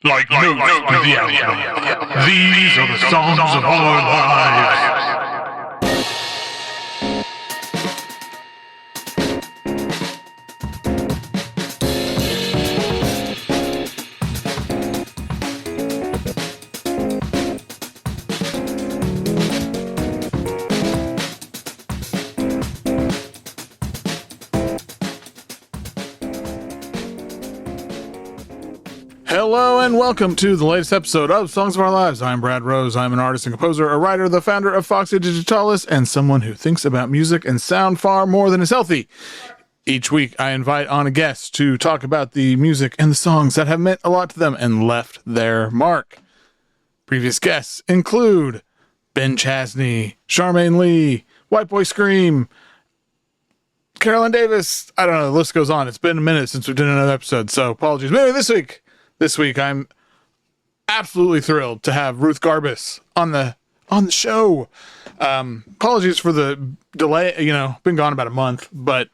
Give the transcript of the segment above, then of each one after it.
Like notes to the outro. These are the songs of our lives. Hello and welcome to the latest episode of Songs of Our Lives. I'm Brad Rose. I'm an artist and composer, a writer, the founder of Foxy, Digitalis, and someone who thinks about music and sound far more than is healthy. Each week, I invite on a guest to talk about the music and the songs that have meant a lot to them and left their mark. Previous guests include Ben Chasney, Charmaine Lee, White Boy Scream, Carolyn Davis. I don't know, the list goes on. It's been a minute since we did another episode, so apologies. Maybe this week, I'm absolutely thrilled to have Ruth Garbus on the show. Apologies for the delay. Been gone about a month, but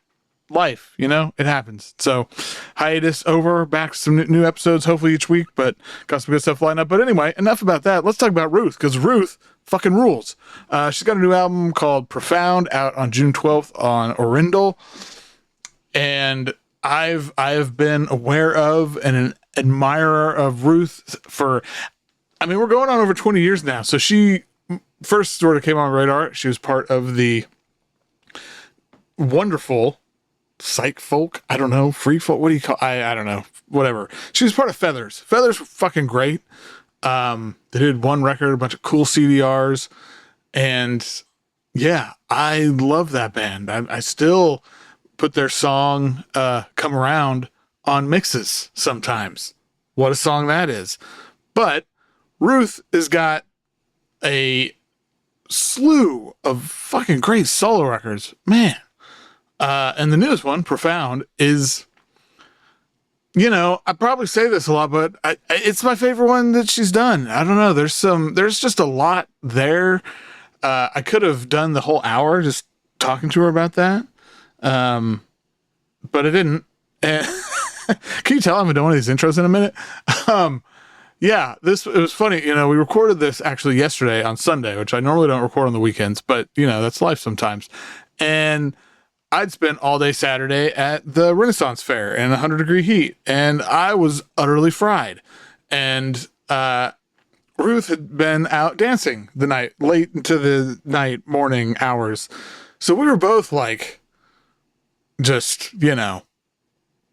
life, it happens. So hiatus over, back to some new episodes, hopefully each week, but got some good stuff lined up. But anyway, enough about that. Let's talk about Ruth, because Ruth fucking rules. She's got a new album called Profound out on June 12th on Orindel. And I've been aware of and an admirer of Ruth we're going on over 20 years now. So she first sort of came on my radar. She was part of the wonderful psych folk. I don't know. Free folk. What do you call I don't know. Whatever. She was part of Feathers. Feathers were fucking great. They did one record, a bunch of cool CDRs. And yeah, I love that band. I still put their song Come Around on mixes sometimes. What a song that is. But Ruth has got a slew of fucking great solo records, man. And the newest one, Profound, is, I probably say this a lot, but it's my favorite one that she's done. I don't know. There's just a lot there. I could have done the whole hour just talking to her about that. But I didn't. Can you tell I'm doing one of these intros in a minute? Yeah, it was funny. We recorded this actually yesterday on Sunday, which I normally don't record on the weekends, but that's life sometimes. And I'd spent all day Saturday at the Renaissance Fair in 100-degree heat, and I was utterly fried. And Ruth had been out dancing the night, late into the night, morning hours. So we were both like, just,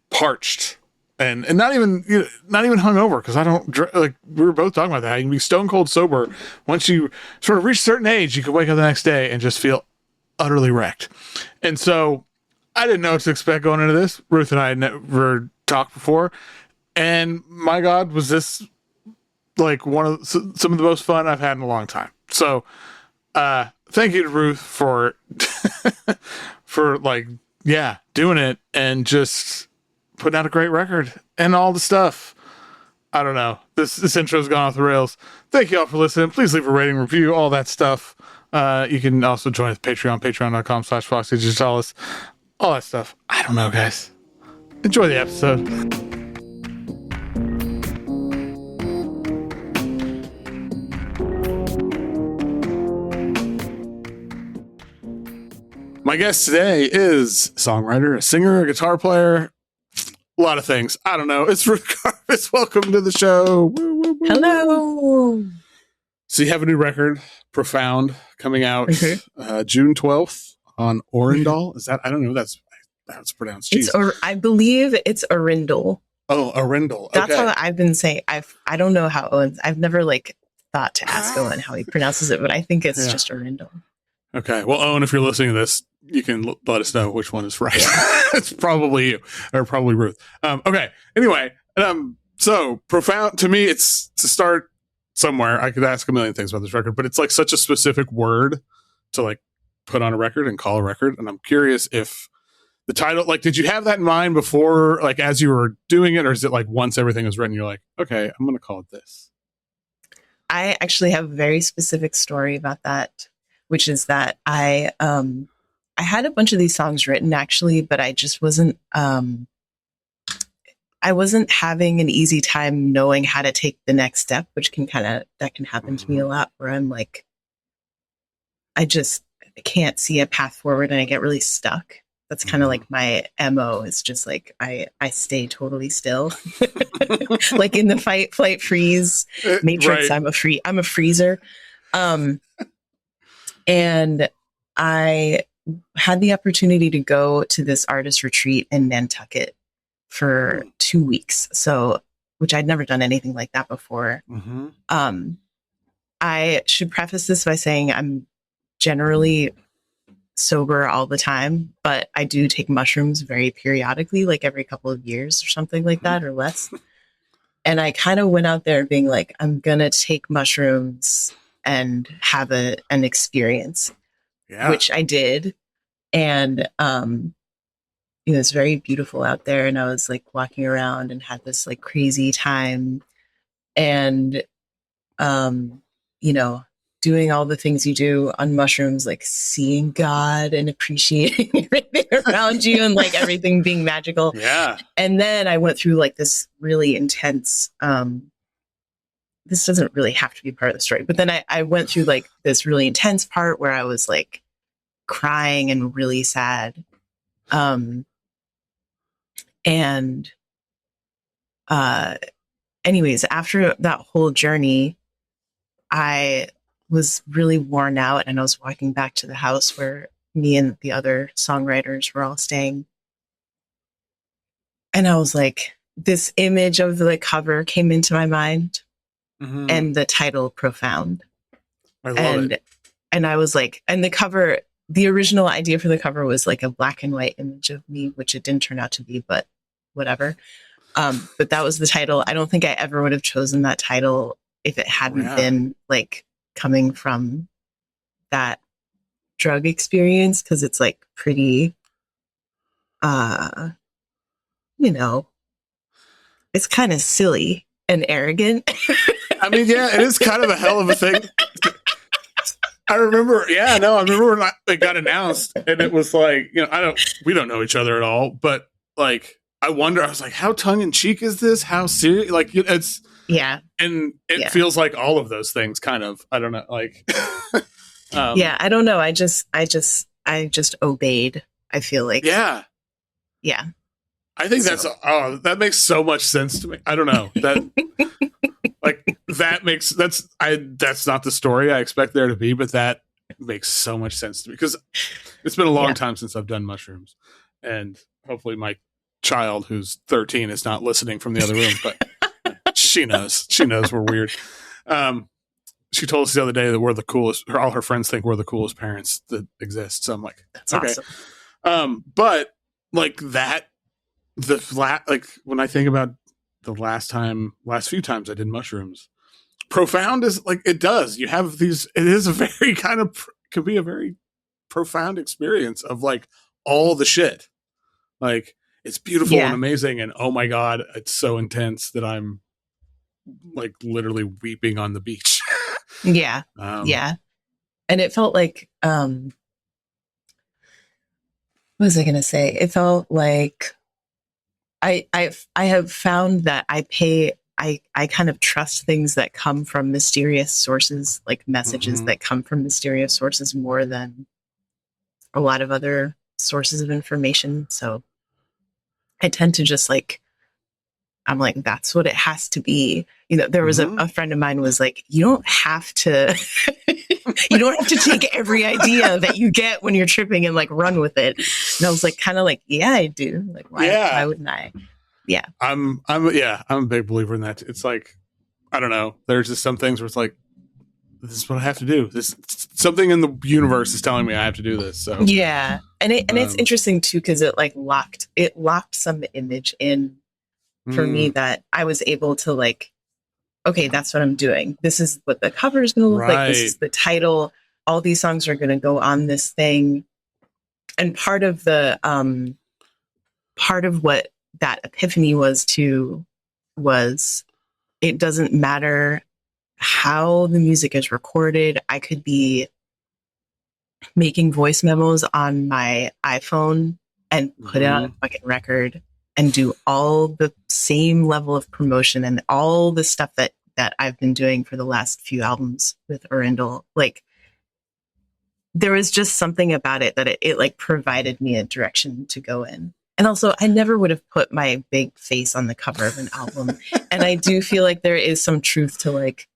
parched and not even hungover, because I don't like, we were both talking about that. You can be stone cold sober. Once you sort of reach a certain age, you can wake up the next day and just feel utterly wrecked. And so I didn't know what to expect going into this. Ruth and I had never talked before, and my God, was this like one of some of the most fun I've had in a long time. So thank you to Ruth for doing it and just putting out a great record and all the stuff. I don't know. This intro's gone off the rails. Thank you all for listening. Please leave a rating, review, all that stuff. You can also join us at patreon.com/Foxy Digitalis. All that stuff. I don't know, guys. Enjoy the episode. My guest today is a songwriter, a singer, a guitar player, a lot of things. I don't know. It's Ruth Garbus. Welcome to the show. Woo, woo, woo. Hello. So you have a new record, Profound, coming out June 12th on Orindel. Is that, I don't know, that's how it's pronounced. I believe it's Orindel. Oh, Orindel. Okay. That's how I've been saying. I don't know how I've never thought to ask Owen how he pronounces it, but I think it's just Orindel. Okay. Well, Owen, if you're listening to this, you can let us know which one is right. It's probably you, or probably Ruth. Okay. Anyway, so Profound, to me, it's to start somewhere. I could ask a million things about this record, but it's like such a specific word to like put on a record and call a record. And I'm curious if the title, like, did you have that in mind before, like, as you were doing it, or is it like once everything was written, you're like, okay, I'm going to call it this? I actually have a very specific story about that, which is that I had a bunch of these songs written actually, but I just wasn't, I wasn't having an easy time knowing how to take the next step, which can happen to me a lot, where I'm like, I can't see a path forward and I get really stuck. That's kind of like my MO, is just like, I stay totally still. Like in the fight, flight, freeze matrix, right. I'm a freezer. And I had the opportunity to go to this artist retreat in Nantucket for 2 weeks. So, which I'd never done anything like that before. I should preface this by saying I'm generally sober all the time, but I do take mushrooms very periodically, like every couple of years or something like that, or less. And I kind of went out there being like, I'm going to take mushrooms and have an experience, which I did. And, it was very beautiful out there. And I was like walking around and had this like crazy time and, doing all the things you do on mushrooms, like seeing God and appreciating everything around you and like everything being magical. Yeah. And then I went through like this really intense, this doesn't really have to be part of the story, but then I went through like this really intense part where I was like crying and really sad. Anyways, after that whole journey, I was really worn out and I was walking back to the house where me and the other songwriters were all staying. And I was like, this image of the cover came into my mind and the title Profound. I love it. And I was like, and the cover, the original idea for the cover was like a black and white image of me, which it didn't turn out to be, but whatever. But that was the title. I don't think I ever would have chosen that title if it hadn't been like coming from that drug experience, because it's like pretty, it's kind of silly and arrogant. I mean, yeah, it is kind of a hell of a thing. I remember when it got announced and it was like, we don't know each other at all, but like, I was like, how tongue in cheek is this? How serious? Like, it's, and it feels like all of those things kind of, I don't know, like, I don't know. I just obeyed. I feel like, I think that makes so much sense to me. I don't know that, like, that's not the story I expect there to be, but that makes so much sense to me because it's been a long time since I've done mushrooms, and hopefully my child who's 13 is not listening from the other room, but she knows we're weird. She told us the other day that we're the coolest, all her friends think we're the coolest parents that exist. So I'm like, that's okay. Awesome. But like that, like when I think about the last few times I did mushrooms, profound is like, it does, you have these, it is a very can be a very profound experience of like all the shit. Like, it's beautiful and amazing. And oh my God, it's so intense that I'm like literally weeping on the beach. And it felt like, what was I going to say? It felt like I have found that I kind of trust things that come from mysterious sources, like messages that come from mysterious sources, more than a lot of other sources of information. So I tend to just like, I'm like, that's what it has to be. There was a friend of mine was like, you don't have to take every idea that you get when you're tripping and like run with it. And I was like, kind of like, yeah, I do. Like, why wouldn't I? Yeah. I'm a big believer in that. It's like, I don't know. There's just some things where it's like, this is what I have to do. This something in the universe is telling me I have to do this. So yeah. And it's interesting too, because it like locked some image in for me that I was able to like, okay, that's what I'm doing. This is what the cover is going to look like. This is the title. All these songs are going to go on this thing. And part of what that epiphany was it doesn't matter how the music is recorded. I could be making voice memos on my iPhone and put it on a fucking record. and do all the same level of promotion and all the stuff that I've been doing for the last few albums with Orindel. Like, there was just something about it that it like provided me a direction to go in. And also, I never would have put my big face on the cover of an album. And I do feel like there is some truth to like,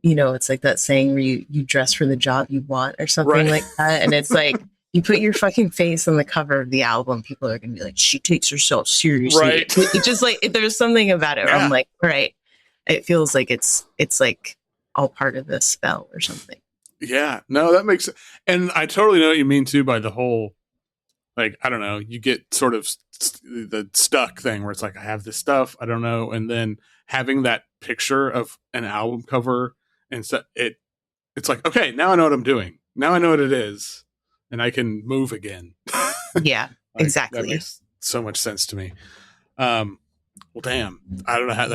it's like that saying where you dress for the job you want or something like that. And it's like, you put your fucking face on the cover of the album, people are going to be like, she takes herself seriously. Right. It's just like, there's something about it where I'm like, right. It feels like it's like all part of the spell or something. Yeah, no, that makes sense. And I totally know what you mean too by the whole, like, I don't know, you get sort of the stuck thing where it's like, I have this stuff, I don't know. And then having that picture of an album cover and so it's like, okay, now I know what I'm doing. Now I know what it is and I can move again. Yeah, like, exactly. That makes so much sense to me. Well, damn, I don't know how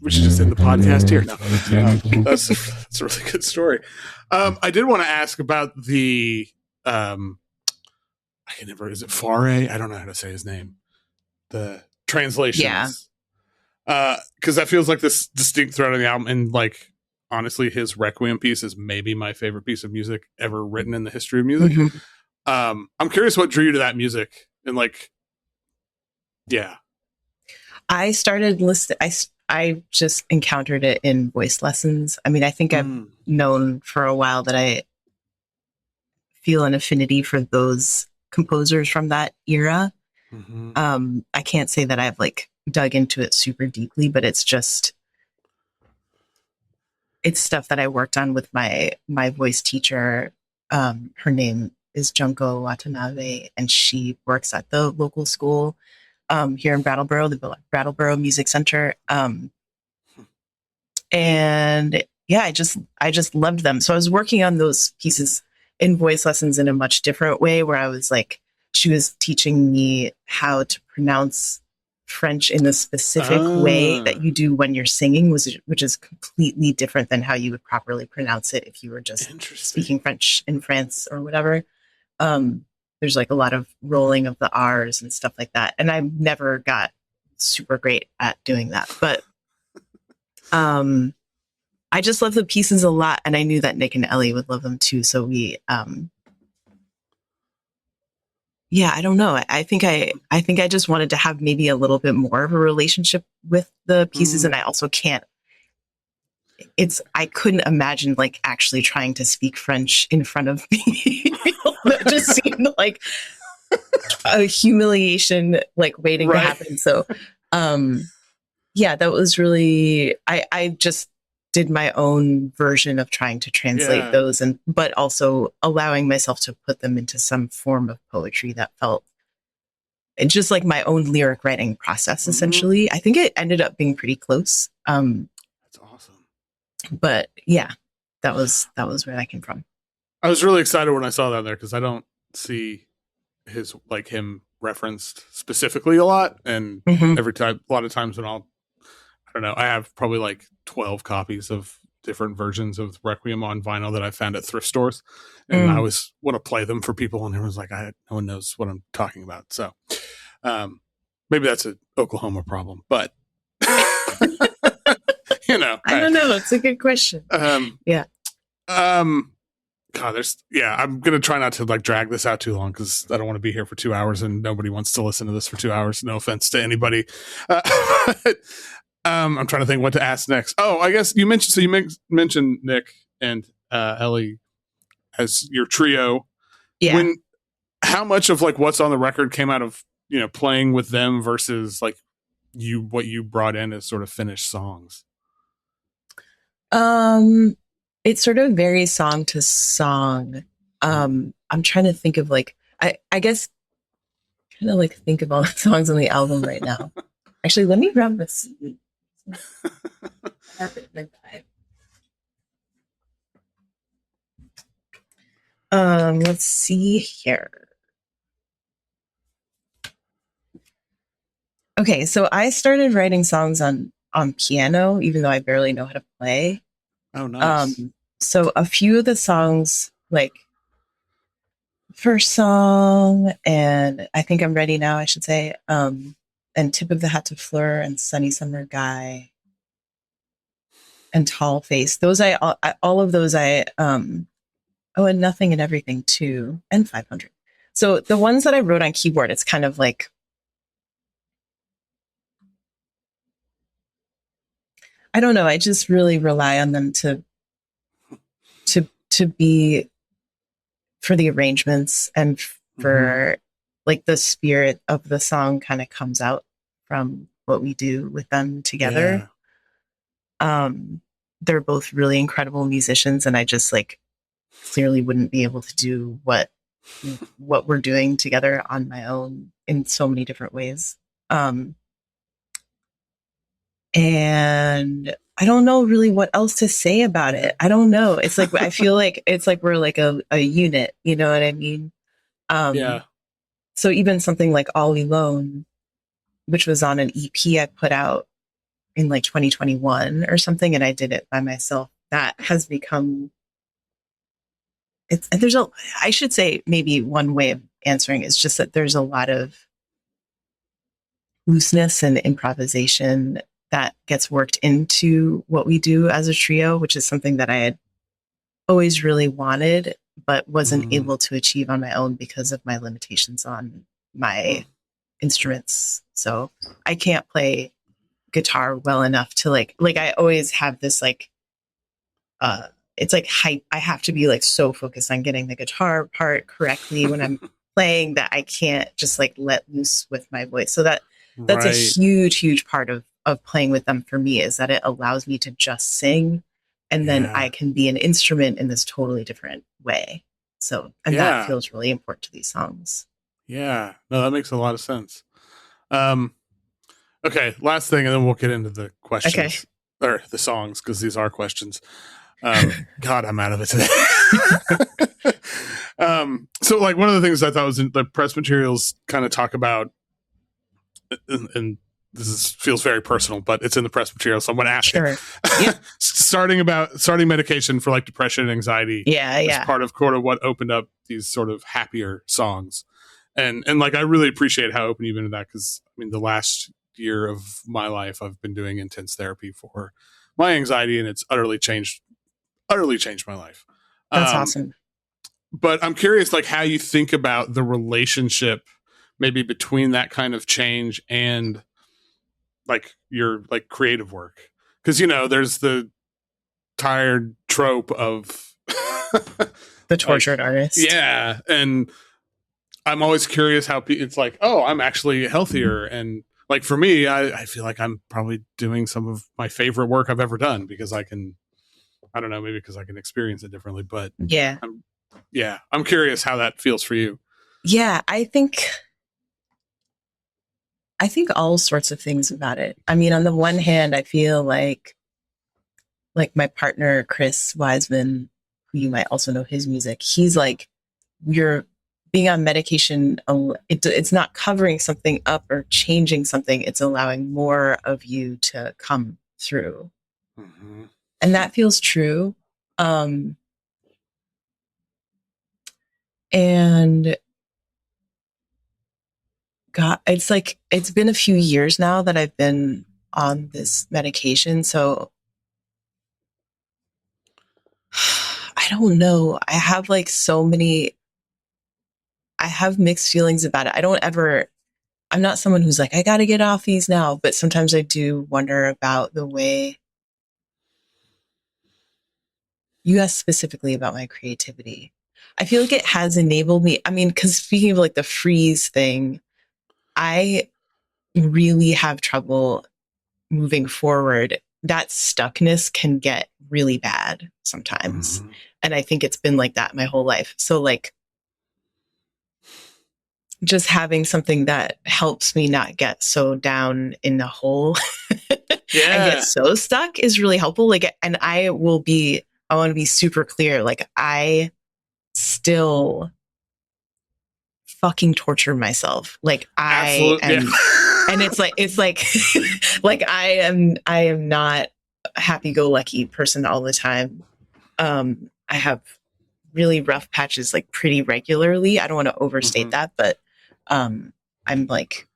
we should just end the podcast here. No, that's a really good story. I did want to ask about the, is it Faure? I don't know how to say his name. The translations. Yeah. Cause that feels like this distinct thread on the album. And like, honestly, his Requiem piece is maybe my favorite piece of music ever written in the history of music. Mm-hmm. I'm curious what drew you to that music and like, yeah. I started listening. I just encountered it in voice lessons. I mean, I think I've known for a while that I feel an affinity for those composers from that era. Mm-hmm. I can't say that I've like dug into it super deeply, but it's stuff that I worked on with my voice teacher. Her name is Junko Watanabe, and she works at the local school here in Brattleboro, the Brattleboro Music Center. And yeah, I just loved them. So I was working on those pieces in voice lessons in a much different way, where I was like, she was teaching me how to pronounce French in the specific way that you do when you're singing, which is completely different than how you would properly pronounce it if you were just speaking French in France or whatever. There's like a lot of rolling of the R's and stuff like that. And I never got super great at doing that. But I just love the pieces a lot. And I knew that Nick and Ellie would love them too. So we, I don't know. I think I just wanted to have maybe a little bit more of a relationship with the pieces. And I also I couldn't imagine like actually trying to speak French in front of me. That just seemed like a humiliation, like waiting to happen. So, that was really, I just did my own version of trying to translate those but also allowing myself to put them into some form of poetry that felt just like my own lyric writing process, essentially. I think it ended up being pretty close. That's awesome. But yeah, that was where that came from. I was really excited when I saw that there because I don't see him referenced specifically a lot. And a lot of times when I don't know, I have probably like 12 copies of different versions of Requiem on vinyl that I found at thrift stores. And I always want to play them for people. And everyone's like, no one knows what I'm talking about. So maybe that's an Oklahoma problem, but I don't know. It's a good question. Yeah. God, I'm going to try not to like drag this out too long because I don't want to be here for 2 hours and nobody wants to listen to this for 2 hours. No offense to anybody. I'm trying to think what to ask next. Oh, I guess you mentioned Nick and Ellie as your trio. Yeah. How much of like what's on the record came out of, playing with them versus like what you brought in as sort of finished songs? It sort of varies song to song. I'm trying to think of like, I guess, trying to like think of all the songs on the album right now. Actually, let me grab this. Let's see here. Okay, so I started writing songs on piano, even though I barely know how to play. Oh, nice. So a few of the songs, like First Song, and I Think I'm Ready Now, I should say. And Tip of the Hat to Fleur and Sunny Summer Guy and Tall Face. Those all of those and Nothing and Everything too, and 500. So the ones that I wrote on keyboard, it's kind of like, I don't know, I just really rely on them to be for the arrangements and for like the spirit of the song kind of comes out from what we do with them together. Yeah. They're both really incredible musicians, and I just like clearly wouldn't be able to do what we're doing together on my own in so many different ways. And I don't know really what else to say about it. I don't know. It's like, I feel like it's like we're like a unit, you know what I mean? Yeah. So even something like All Alone, which was on an EP I put out in like 2021 or something, and I did it by myself, that has become, I should say maybe one way of answering is just that there's a lot of looseness and improvisation that gets worked into what we do as a trio, which is something that I had always really wanted, but wasn't able to achieve on my own because of my limitations on my instruments. So I can't play guitar well enough to like I always have this like, it's like hype. I have to be like so focused on getting the guitar part correctly when I'm playing that I can't just like let loose with my voice. So that's right. A huge part of playing with them for me, is that it allows me to just sing, and then I can be an instrument in this totally different way. So, and that feels really important to these songs. Yeah, no, that makes a lot of sense. Okay, last thing, and then we'll get into the questions or the songs, because these are questions. God, I'm out of it today. So like one of the things I thought was in the press materials kind of talk about, and this feels very personal, but it's in the press material, so I'm going to ask it. Yeah. starting medication for like depression and anxiety. As part of what opened up these sort of happier songs. And like, I really appreciate how open you've been to that, because I mean, the last year of my life, I've been doing intense therapy for my anxiety, and it's utterly changed my life. That's awesome. But I'm curious, like, how you think about the relationship maybe between that kind of change and like your like creative work, because you know there's the tired trope of the tortured artist. Yeah, and I'm always curious how it's like, oh, I'm actually healthier, and like for me, I feel like I'm probably doing some of my favorite work I've ever done, because I don't know, maybe because I can experience it differently, but I'm curious how that feels for you. Yeah, I think all sorts of things about it. I mean, on the one hand, I feel like my partner, Chris Wiseman, who you might also know his music, he's like, you're being on medication. It's not covering something up or changing something. It's allowing more of you to come through. Mm-hmm. And that feels true. And God, it's like, it's been a few years now that I've been on this medication. So I don't know. I have like I have mixed feelings about it. I'm not someone who's like, I got to get off these now. But sometimes I do wonder about the way you asked specifically about my creativity. I feel like it has enabled me. I mean, because speaking of like the freeze thing, I really have trouble moving forward. That stuckness can get really bad sometimes. Mm-hmm. And I think it's been like that my whole life. So like just having something that helps me not get so down in the hole and get so stuck is really helpful. Like, and I want to be super clear. Like, I still fucking torture myself. Like I am, and it's like like I am not a happy-go-lucky person all the time. I have really rough patches like pretty regularly. I don't want to overstate that, but I'm like,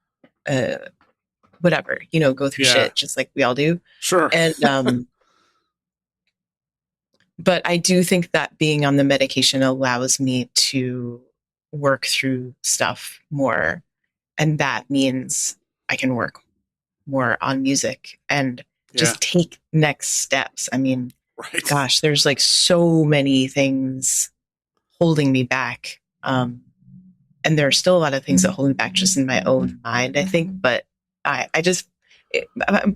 whatever, go through shit just like we all do. Sure. And but I do think that being on the medication allows me to work through stuff more. And that means I can work more on music and just take next steps. I mean, gosh, there's like so many things holding me back. And there are still a lot of things that hold me back just in my own mind, I think. But a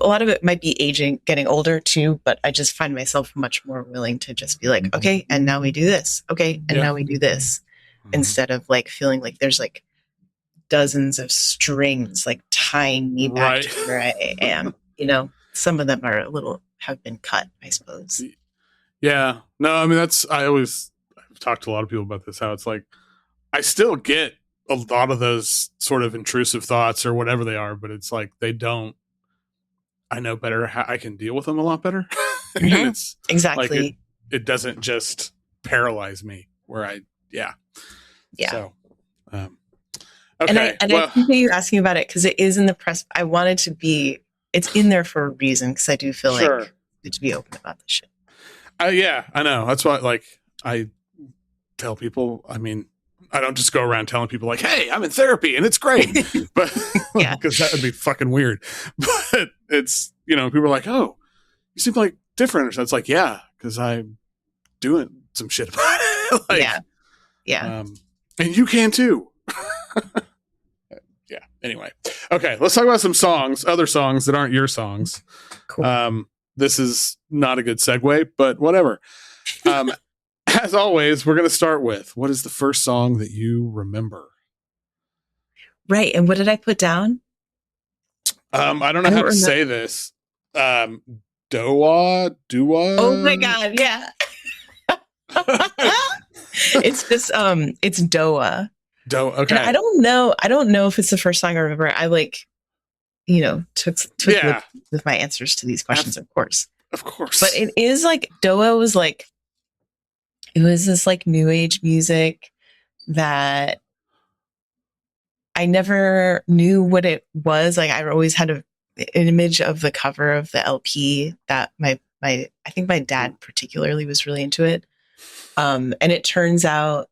lot of it might be aging, getting older too, but I just find myself much more willing to just be like, okay, and now we do this. Okay. And now we do this, instead of like feeling like there's like dozens of strings like tying me back to where I am. Some of them have been cut, I suppose. Yeah. No, I mean, I've talked to a lot of people about this, how it's like, I still get a lot of those sort of intrusive thoughts or whatever they are, but it's like, I know better how I can deal with them a lot better. And it's exactly. Like it doesn't just paralyze me Yeah. So, okay. And I appreciate you asking about it, because it is in the press. I wanted to it's in there for a reason, because I do feel like good to be open about this shit. Yeah, I know. That's why, like, I tell people, I mean, I don't just go around telling people like, hey, I'm in therapy and it's great. But because that would be fucking weird. But it's, people are like, oh, you seem like different. So it's like, yeah, because I'm doing some shit about it. Like, yeah. And you can too. Yeah. Anyway. Okay. Let's talk about some songs, other songs that aren't your songs. Cool. This is not a good segue, but whatever. As always, we're going to start with, what is the first song that you remember? Right. And what did I put down? I don't know how to say this. Dua? Oh my God. Yeah. It's just, it's Doa. Doa. Okay. And I don't know if it's the first song I remember. I took with my answers to these questions, of course. Of course. But it is like, Doa was like, it was this like new age music that I never knew what it was. Like, I always had an image of the cover of the LP that I think my dad particularly was really into it. And it turns out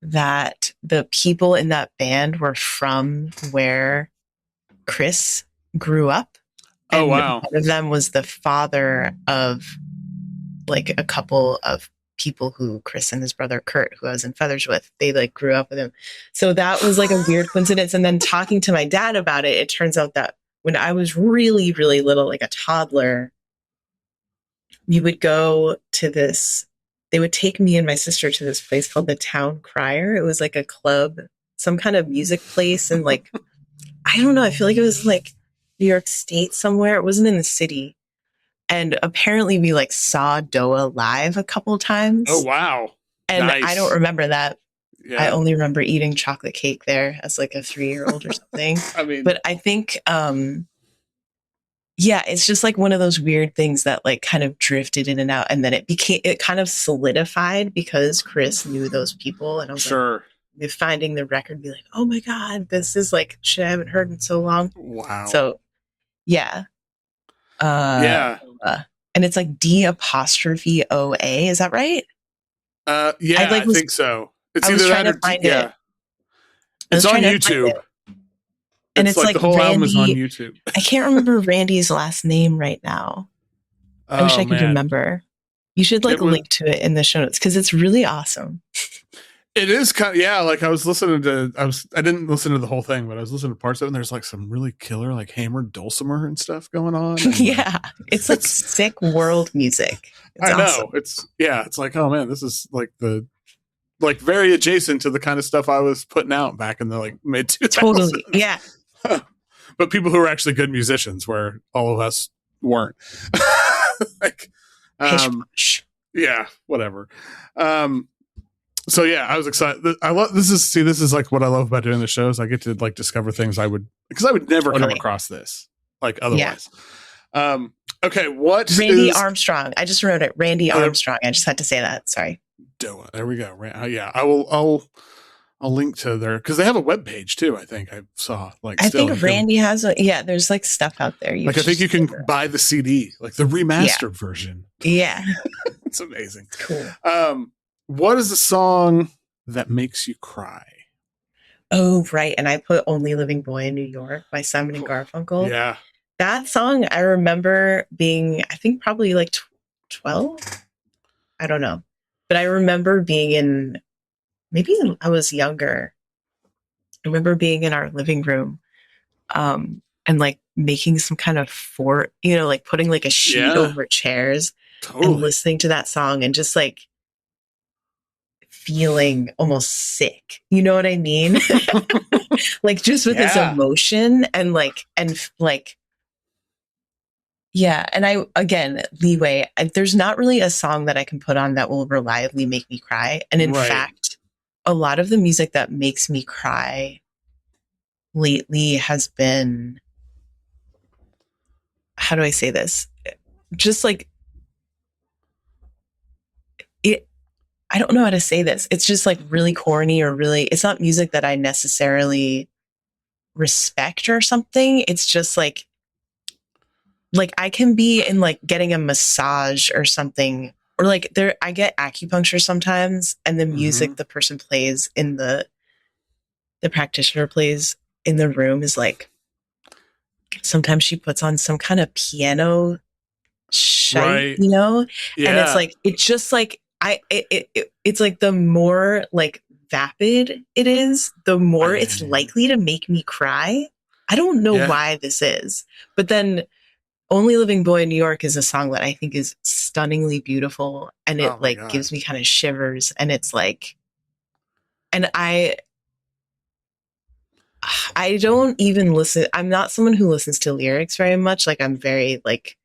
that the people in that band were from where Chris grew up. Oh, wow. One of them was the father of like a couple of people who Chris and his brother Kurt, who I was in Feathers with, they like grew up with him. So that was like a weird coincidence. And then talking to my dad about it, it turns out that when I was really, really little, like a toddler, we would go to they would take me and my sister to this place called the Town Crier. It was like a club, some kind of music place. And like, I don't know, I feel like it was like New York State somewhere. It wasn't in the city. And apparently we like saw Doa live a couple times. Oh, wow. And nice. I don't remember that. Yeah. I only remember eating chocolate cake there as like a 3-year-old or something. I mean, but I think, it's just like one of those weird things that like kind of drifted in and out. And then it kind of solidified because Chris knew those people. And I was like, finding the record, be like, oh my God, this is like shit I haven't heard in so long. Wow. So yeah. And it's like D''OA. Is that right? I think so. It's either that or find it. It's on YouTube. And it's like the whole Randy, album is on YouTube. I can't remember Randy's last name right now. I wish I could remember. You should link to it in the show notes because it's really awesome. It is kind of, like I was listening to, I didn't listen to the whole thing, but I was listening to parts of it and there's like some really killer, like hammered dulcimer and stuff going on. And, it's like sick world music. It's awesome. Know. It's like, oh man, this is like very adjacent to the kind of stuff I was putting out back in the like mid 2000s. Totally. Yeah. But people who are actually good musicians where all of us weren't. Like, whatever. So I was excited. I love this is like what I love about doing the shows. I get to like discover things I would never come across this like otherwise. Okay, what Randy Armstrong? I just wrote it. Randy Armstrong. I just had to say that. Sorry. Doa. There we go. Right. Yeah. I'll link to their, because they have a web page too. I think I saw like. I still, think Randy has a, yeah, there's like stuff out there. Like I think you can buy the CD, like the remastered version. Yeah. It's amazing. Cool. What is the song that makes you cry? Oh, right. And I put Only Living Boy in New York by Simon and Garfunkel. Yeah. That song, I remember being, I think probably like 12. I don't know. But I remember being in, maybe I was younger. I remember being in our living room and like making some kind of fort, like putting like a sheet over chairs and listening to that song and just like feeling almost sick. You know what I mean? Like just with this emotion and yeah. And I, again, leeway, there's not really a song that I can put on that will reliably make me cry. And in fact, a lot of the music that makes me cry lately has been, how do I say this? Just like it, I don't know how to say this. It's just like really corny or really, it's not music that I necessarily respect or something. It's just like I can be in like getting a massage or something, or like I get acupuncture sometimes, and the music the person plays in the practitioner plays in the room is like, sometimes she puts on some kind of piano shite, and it's like, it's just like, it's like the more like vapid it is, the more it's likely to make me cry. I don't know why this is, but then Only Living Boy in New York is a song that I think is stunningly beautiful, and it gives me kind of shivers, and it's like, and I don't even listen. I'm not someone who listens to lyrics very much. Like I'm very like,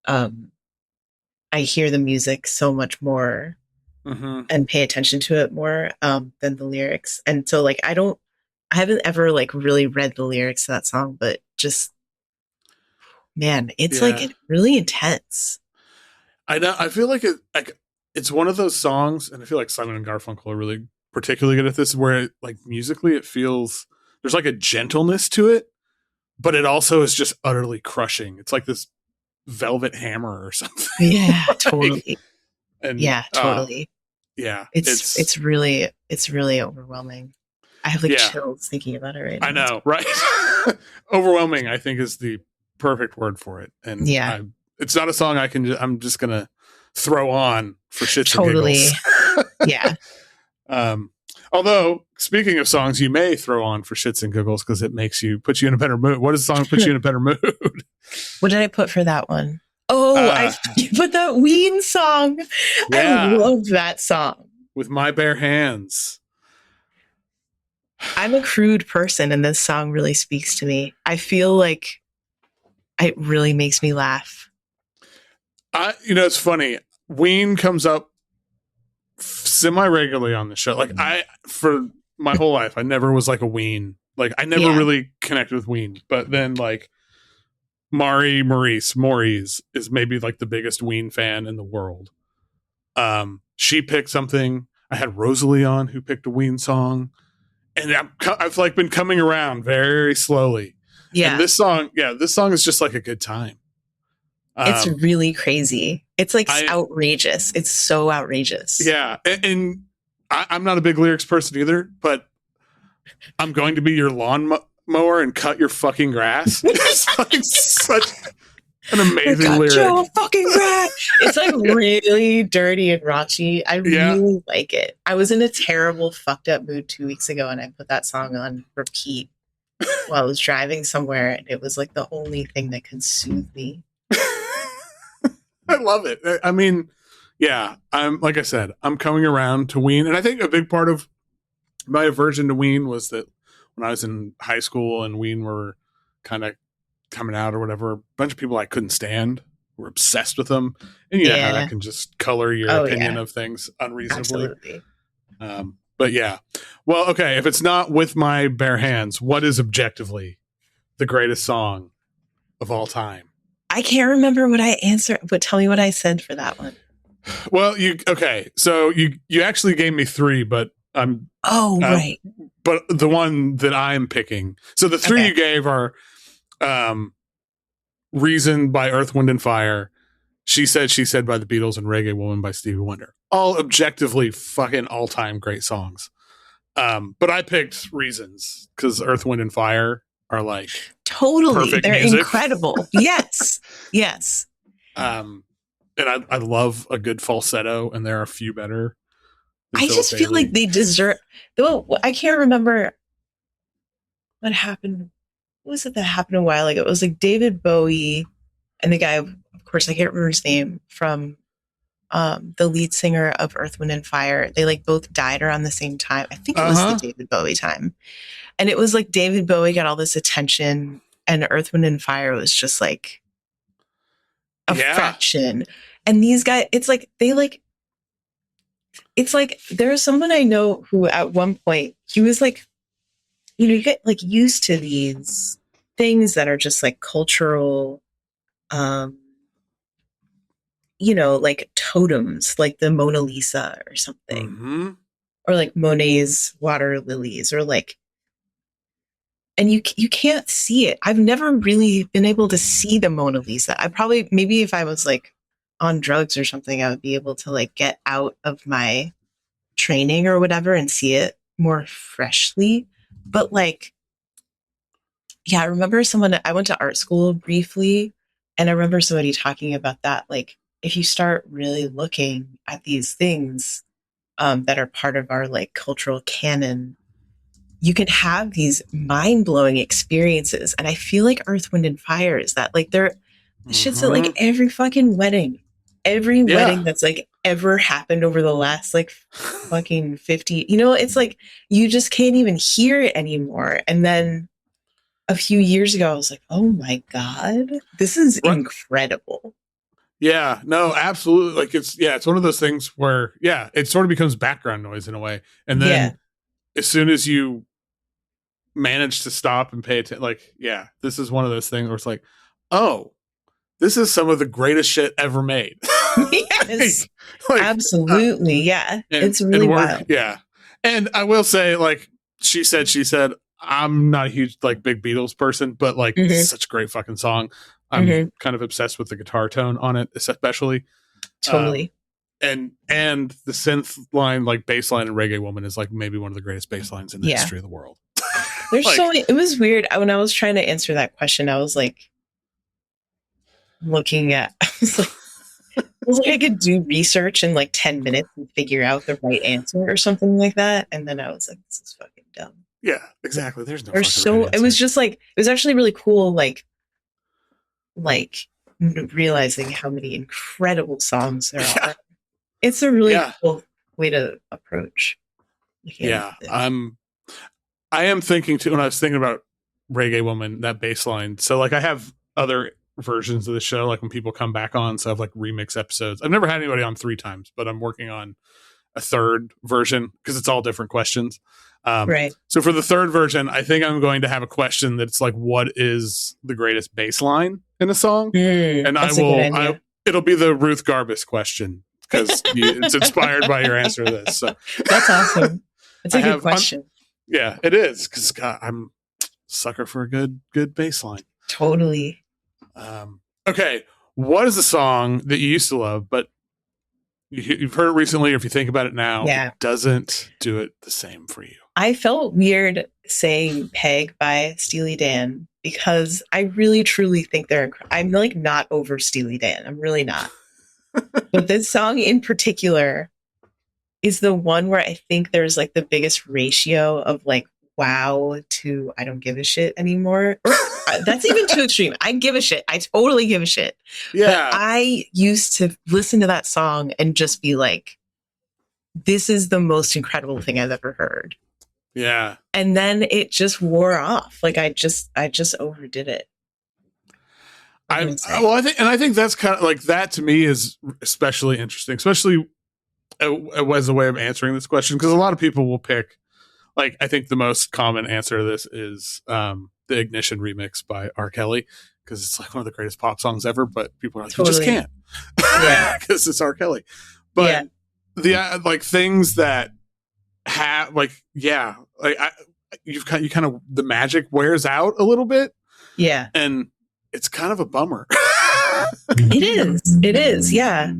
I hear the music so much more and pay attention to it more than the lyrics. And so like, I haven't ever like really read the lyrics to that song, but just, man, it's like really intense. I know. I feel like it's one of those songs, and I feel like Simon and Garfunkel are really particularly good at this, where like musically it feels, there's like a gentleness to it, but it also is just utterly crushing. It's like this velvet hammer or something. Yeah, totally. And totally. Yeah. It's really overwhelming. I have like chills thinking about it right now. I know, right? Overwhelming, I think, is the perfect word for it. And it's not a song I'm just gonna throw on for shits and giggles. Yeah. Although, speaking of songs you may throw on for shits and giggles because it puts you in a better mood. What is the song that puts you in a better mood? What did I put for that one? Oh, I put that Ween song. I love that song. With My Bare Hands. I'm a crude person, and this song really speaks to me. I feel like it really makes me laugh. It's funny. Ween comes up semi-regularly on the show. Like for my whole life, I never was like a Ween. Like I never really connected with Ween. But then like Maurice is maybe like the biggest Ween fan in the world. She picked something. I had Rosalie on who picked a Ween song. And I've like been coming around very slowly. Yeah. And this song is just like a good time. It's really crazy. It's like outrageous. It's so outrageous. Yeah. And I'm not a big lyrics person either, but I'm going to be your lawn mower and cut your fucking grass. It's like such an amazing lyric. Your fucking grass. It's like really dirty and raunchy. I really like it. I was in a terrible fucked up mood 2 weeks ago, and I put that song on repeat while I was driving somewhere, and it was like the only thing that could soothe me. I love it. I mean, I'm like I said, I'm coming around to Ween, and I think a big part of my aversion to Ween was that when I was in high school and Ween were kind of coming out or whatever, a bunch of people I couldn't stand were obsessed with them, and you know how that can just color your opinion of things unreasonably. Absolutely. But well, okay, if it's not With My Bare Hands, what is objectively the greatest song of all time? I can't remember what I answered, but tell me what I said for that one. Well, so you actually gave me three, but I'm right. But the one that I'm picking. So the three you gave are Reason by Earth, Wind and Fire, She Said by the Beatles, and Reggae Woman by Stevie Wonder. All objectively fucking all-time great songs. But I picked Reasons because Earth, Wind and Fire are like totally, they're music. Incredible. Yes. And I love a good falsetto, and there are a few better. I just feel like they deserve. Well, I can't remember what happened. What was it that happened a while ago? It was like David Bowie and the guy, of course, I can't remember his name, from the lead singer of Earth, Wind and Fire. They like both died around the same time. I think it was the David Bowie time. And it was like David Bowie got all this attention, and Earth, Wind and Fire was just like a fraction. And these guys, it's like there's someone I know who at one point, he was like, you get like used to these things that are just like cultural, like totems, like the Mona Lisa or something, or like Monet's water lilies, or like, and you can't see it. I've never really been able to see the Mona Lisa. Maybe if I was like on drugs or something, I would be able to like get out of my training or whatever and see it more freshly. But like, yeah, I remember I went to art school briefly, and I remember somebody talking about that. Like, if you start really looking at these things that are part of our like cultural canon, you can have these mind-blowing experiences. And I feel like Earth, Wind and Fire is that. Like, they're shit's at like every fucking wedding. Every wedding that's like ever happened over the last like fucking 50, it's like you just can't even hear it anymore. And then a few years ago, I was like, oh my God, this is incredible. Yeah, no, absolutely. Like it's one of those things where, it sort of becomes background noise in a way. And then as soon as you manage to stop and pay attention, like, this is one of those things where it's like, oh, this is some of the greatest shit ever made. Yes, absolutely. It's really wild. Yeah. And I will say, like, she said, I'm not a huge, like, big Beatles person, but like, such a great fucking song. I'm kind of obsessed with the guitar tone on it, especially. Totally. And the synth line, like bass line in Reggae Woman, is like maybe one of the greatest bass lines in the history of the world. There's so many. It was weird. When I was trying to answer that question, I was like, looking at, I was like I could do research in like 10 minutes and figure out the right answer or something like that. And then I was like, this is fucking dumb. Yeah, exactly. There's no it was just like, it was actually really cool. Like realizing how many incredible songs there are. It's a really cool way to approach. I am thinking too, when I was thinking about Reggae Woman, that bass line. So like I have other versions of the show, like when people come back on, so I have like remix episodes. I've never had anybody on 3 times, but I'm working on a third version because it's all different questions. Right. So for the third version, I think I'm going to have a question that's like, what is the greatest bass line in a song? And it'll be the Ruth Garbus question because it's inspired by your answer to this. So that's awesome. It's a good question. Yeah, it is, because I'm a sucker for a good bass line. Totally. Okay, what is a song that you used to love, but you've heard it recently, or if you think about it now, it doesn't do it the same for you? I felt weird saying Peg by Steely Dan because I really truly think I'm like not over Steely Dan. I'm really not. But this song in particular is the one where I think there's like the biggest ratio of like wow to I don't give a shit anymore. That's even too extreme. I give a shit. I totally give a shit. Yeah. But I used to listen to that song and just be like, this is the most incredible thing I've ever heard. Yeah. And then it just wore off. Like I just overdid it. I think that's kind of like, that to me is especially interesting, especially as a way of answering this question, because a lot of people will pick, like, I think the most common answer to this is the Ignition remix by R. Kelly, because it's like one of the greatest pop songs ever, but people are like, Totally. you just can't. Yeah. Because it's R. Kelly. But the like things that have like, yeah, like you kind of, the magic wears out a little bit. Yeah. And it's kind of a bummer. It is. Yeah.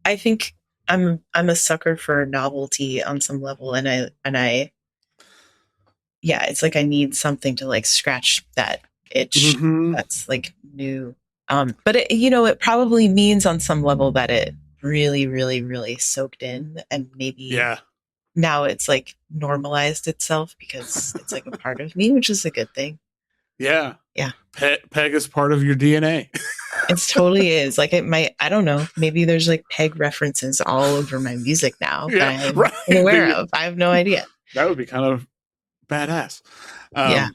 I think I'm a sucker for novelty on some level, and I yeah, it's like I need something to like scratch that itch that's like new. But it, it probably means on some level that it really, really, really soaked in, and maybe now it's like normalized itself because it's like a part of me, which is a good thing. Yeah. Yeah. Peg is part of your DNA. It totally is. Like it might, I don't know, maybe there's like Peg references all over my music now that I'm aware of. I have no idea. That would be kind of badass. Yeah.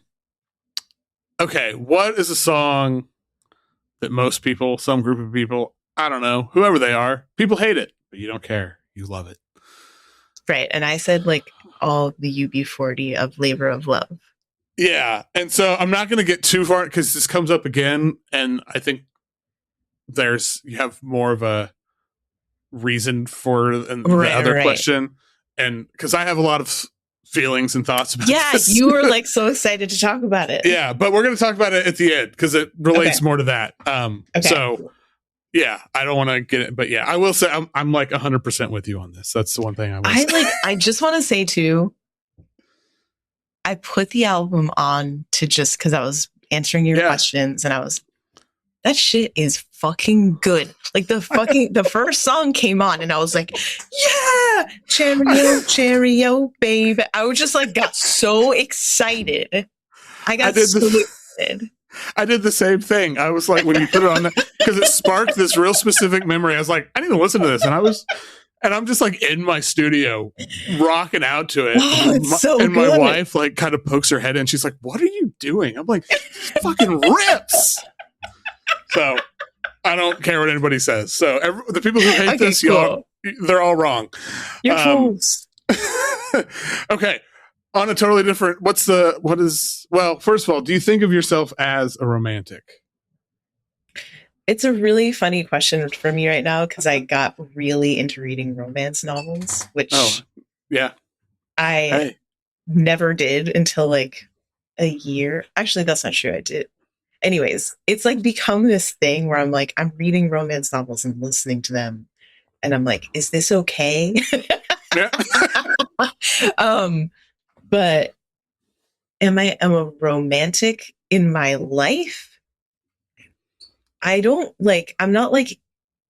Okay. What is a song that most people, some group of people, I don't know, whoever they are, people hate it, but you don't care. You love it. Right. And I said like all the UB40 of Labor of Love. Yeah. And so I'm not going to get too far because this comes up again. And I think you have more of a reason for the other question. And because I have a lot of feelings and thoughts about this. You were like so excited to talk about it. Yeah. But we're going to talk about it at the end because it relates more to that. So yeah, I don't want to get it, but yeah, I will say I'm like 100% with you on this. That's the one thing I will say. I just want to say too, I put the album on to just because I was answering your questions and that shit is fucking good. Like the first song came on and I was like, yeah, cheerio, baby. I was just like, got so excited. I got so excited. I did the same thing. I was like, when you put it on, because it sparked this real specific memory. I was like, I need to listen to this. And I'm just like in my studio rocking out to it. Oh, it's so and good. My wife like kind of pokes her head in. She's like, what are you doing? I'm like, fucking rips. So I don't care what anybody says. So the people who hate this, y'all, they're all wrong. You're fools. Okay. On a totally different, first of all, do you think of yourself as a romantic? It's a really funny question for me right now because I got really into reading romance novels, which I never did until like a year. Actually, that's not true. I did. Anyways, it's like become this thing where I'm like, I'm reading romance novels and listening to them. And I'm like, is this okay? But am I a romantic in my life? I don't like, I'm not like,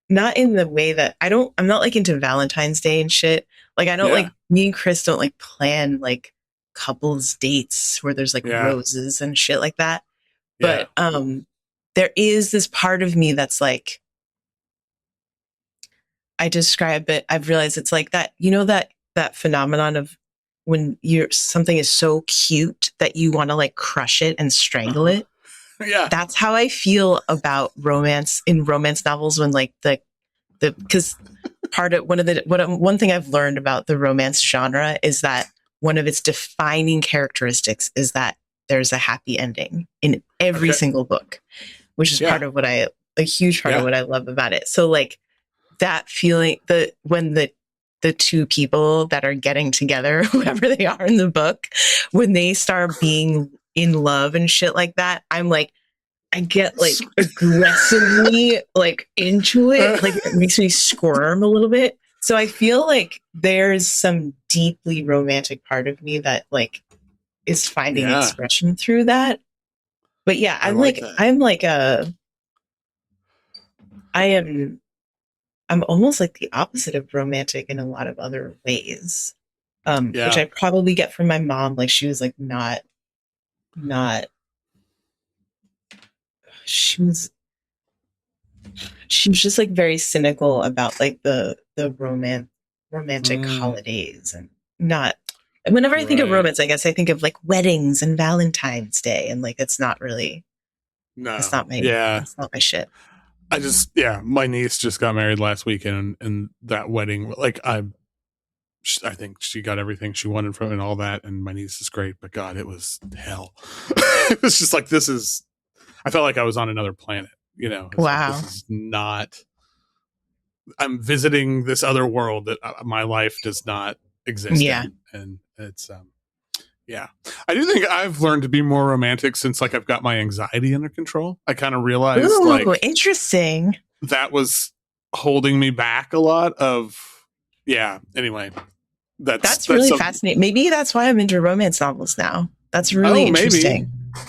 not in the way that I'm not like into Valentine's Day and shit. Like I don't like, me and Chris don't like plan like couples dates where there's like roses and shit like that. But there is this part of me that's like, I describe it, I've realized it's like that, that phenomenon of when something is so cute that you want to like crush it and strangle it. Yeah. That's how I feel about romance in romance novels when like because one thing I've learned about the romance genre is that one of its defining characteristics is that there's a happy ending in every single book, which is part of what a huge part of what I love about it. So like that feeling when the two people that are getting together, whoever they are in the book, when they start being in love and shit like that, I'm like, I get like aggressively like into it. Like it makes me squirm a little bit. So I feel like there's some deeply romantic part of me that like is finding expression through that. But yeah, I'm almost like the opposite of romantic in a lot of other ways. Which I probably get from my mom. Like she was like not she was just like very cynical about like the romantic holidays and not. Whenever I think of romance, I guess I think of like weddings and Valentine's Day, and like it's not really. No, it's not my. Yeah, it's not my shit. My niece just got married last weekend, and that wedding, like I think she got everything she wanted from it and all that, and my niece is great, but God, it was hell. It was just like, this is I felt like I was on another planet. You know, it's Wow. like, this is not. I'm visiting this other world that my life does not exist Yeah. in, and it's yeah. I do think I've learned to be more romantic since like I've got my anxiety under control. I kind of realized Ooh, like interesting. that was holding me back a lot of anyway. That's really fascinating. Maybe that's why I'm into romance novels now. That's really interesting. Maybe.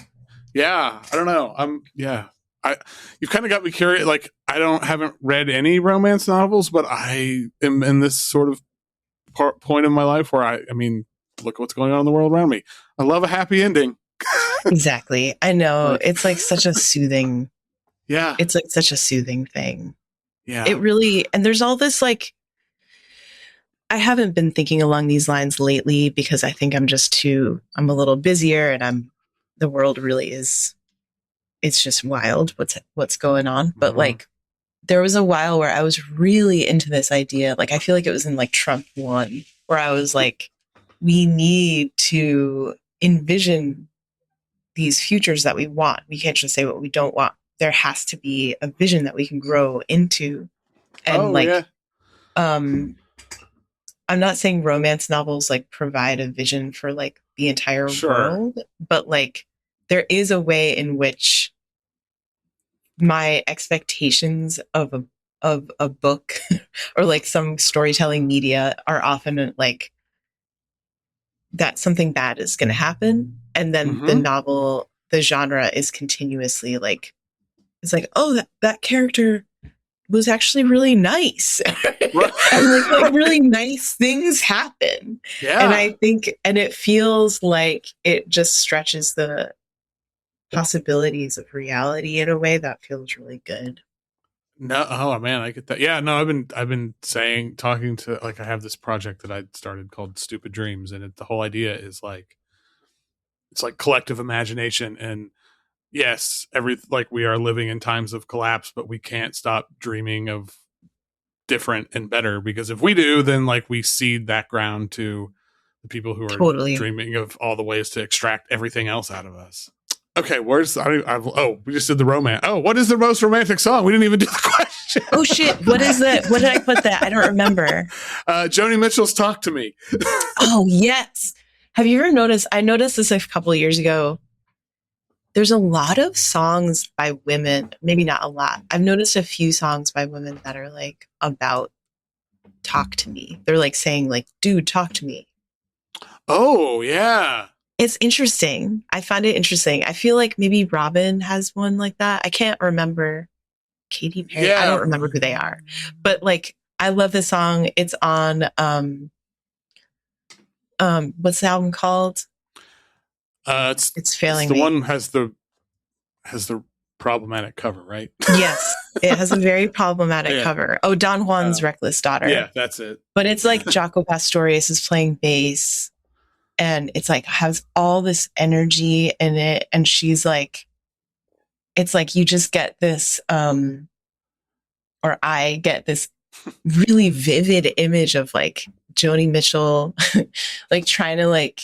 Yeah, I don't know. You've kind of got me curious. Like, haven't read any romance novels, but I am in this sort of point in my life where I mean, look what's going on in the world around me. I love a happy ending. Exactly. I know. It's like such a soothing. Yeah. It's like such a soothing thing. Yeah. It really, and there's all this like, I haven't been thinking along these lines lately because I think I'm a little busier and the world really is, it's just wild what's going on. But like, there was a while where I was really into this idea. Like, I feel like it was in like Trump 1 where I was like, we need to envision these futures that we want. We can't just say what we don't want. There has to be a vision that we can grow into. And I'm not saying romance novels like provide a vision for like the entire world, but like there is a way in which my expectations of a book or like some storytelling media are often like that something bad is going to happen. And then the genre is continuously like, it's like, oh, that character was actually really nice. Right. And like really nice things happen. Yeah. And I think, and it feels like it just stretches the possibilities of reality in a way that feels really good. No, oh man, I get that. Yeah, no, I've been talking to, like, I have this project that I started called Stupid Dreams, and the whole idea is like, it's like collective imagination, and yes, we are living in times of collapse, but we can't stop dreaming of different and better, because if we do, then like we cede that ground to the people who are dreaming of all the ways to extract everything else out of us. Okay, we just did the romance. Oh, what is the most romantic song? We didn't even do the question. Oh shit, what is it? What did I put that? I don't remember. Joni Mitchell's Talk to Me. Oh yes. Have you ever noticed? I noticed this a couple of years ago. There's a lot of songs by women, maybe not a lot. I've noticed a few songs by women that are like about talk to me. They're like saying like, dude, talk to me. Oh, yeah. It's interesting. I find it interesting. I feel like maybe Robin has one like that. I can't remember. Katy Perry. Yeah. I don't remember who they are. But like, I love this song. It's on, what's the album called? It's failing me. The one has the problematic cover, right? Yes, it has a very problematic cover. Oh, Don Juan's Reckless Daughter. Yeah, that's it. But it's like Jaco Pastorius is playing bass, and it's like has all this energy in it, and she's like, it's like you just get this, or I get this really vivid image of like Joni Mitchell, like trying to like.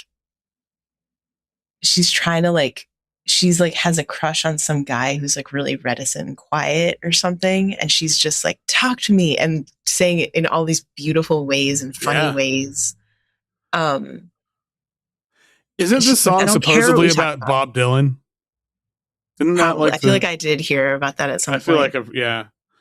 She's like has a crush on some guy who's like really reticent and quiet or something. And she's just like, talk to me, and saying it in all these beautiful ways and funny ways. Isn't this song supposedly about Bob Dylan? Isn't that like I feel like I did hear about that at some point. I feel like,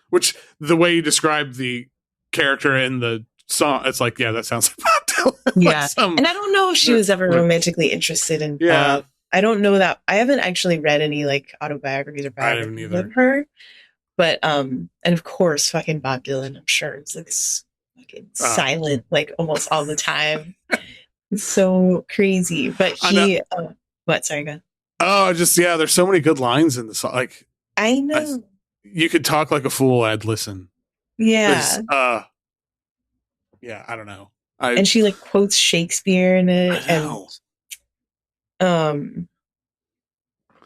which the way you describe the character in the song, it's like, yeah, that sounds like Bob Dylan. Yeah. And I don't know if she was ever romantically interested in Bob. I don't know that. I haven't actually read any like autobiographies or biographies of her. But and of course fucking Bob Dylan, I'm sure it's like fucking silent like almost all the time. It's so crazy. But he what, sorry, go ahead. Oh, just there's so many good lines in the song. Like I know. You could talk like a fool, I'd listen. Yeah. Yeah, I don't know. And she like quotes Shakespeare in it. And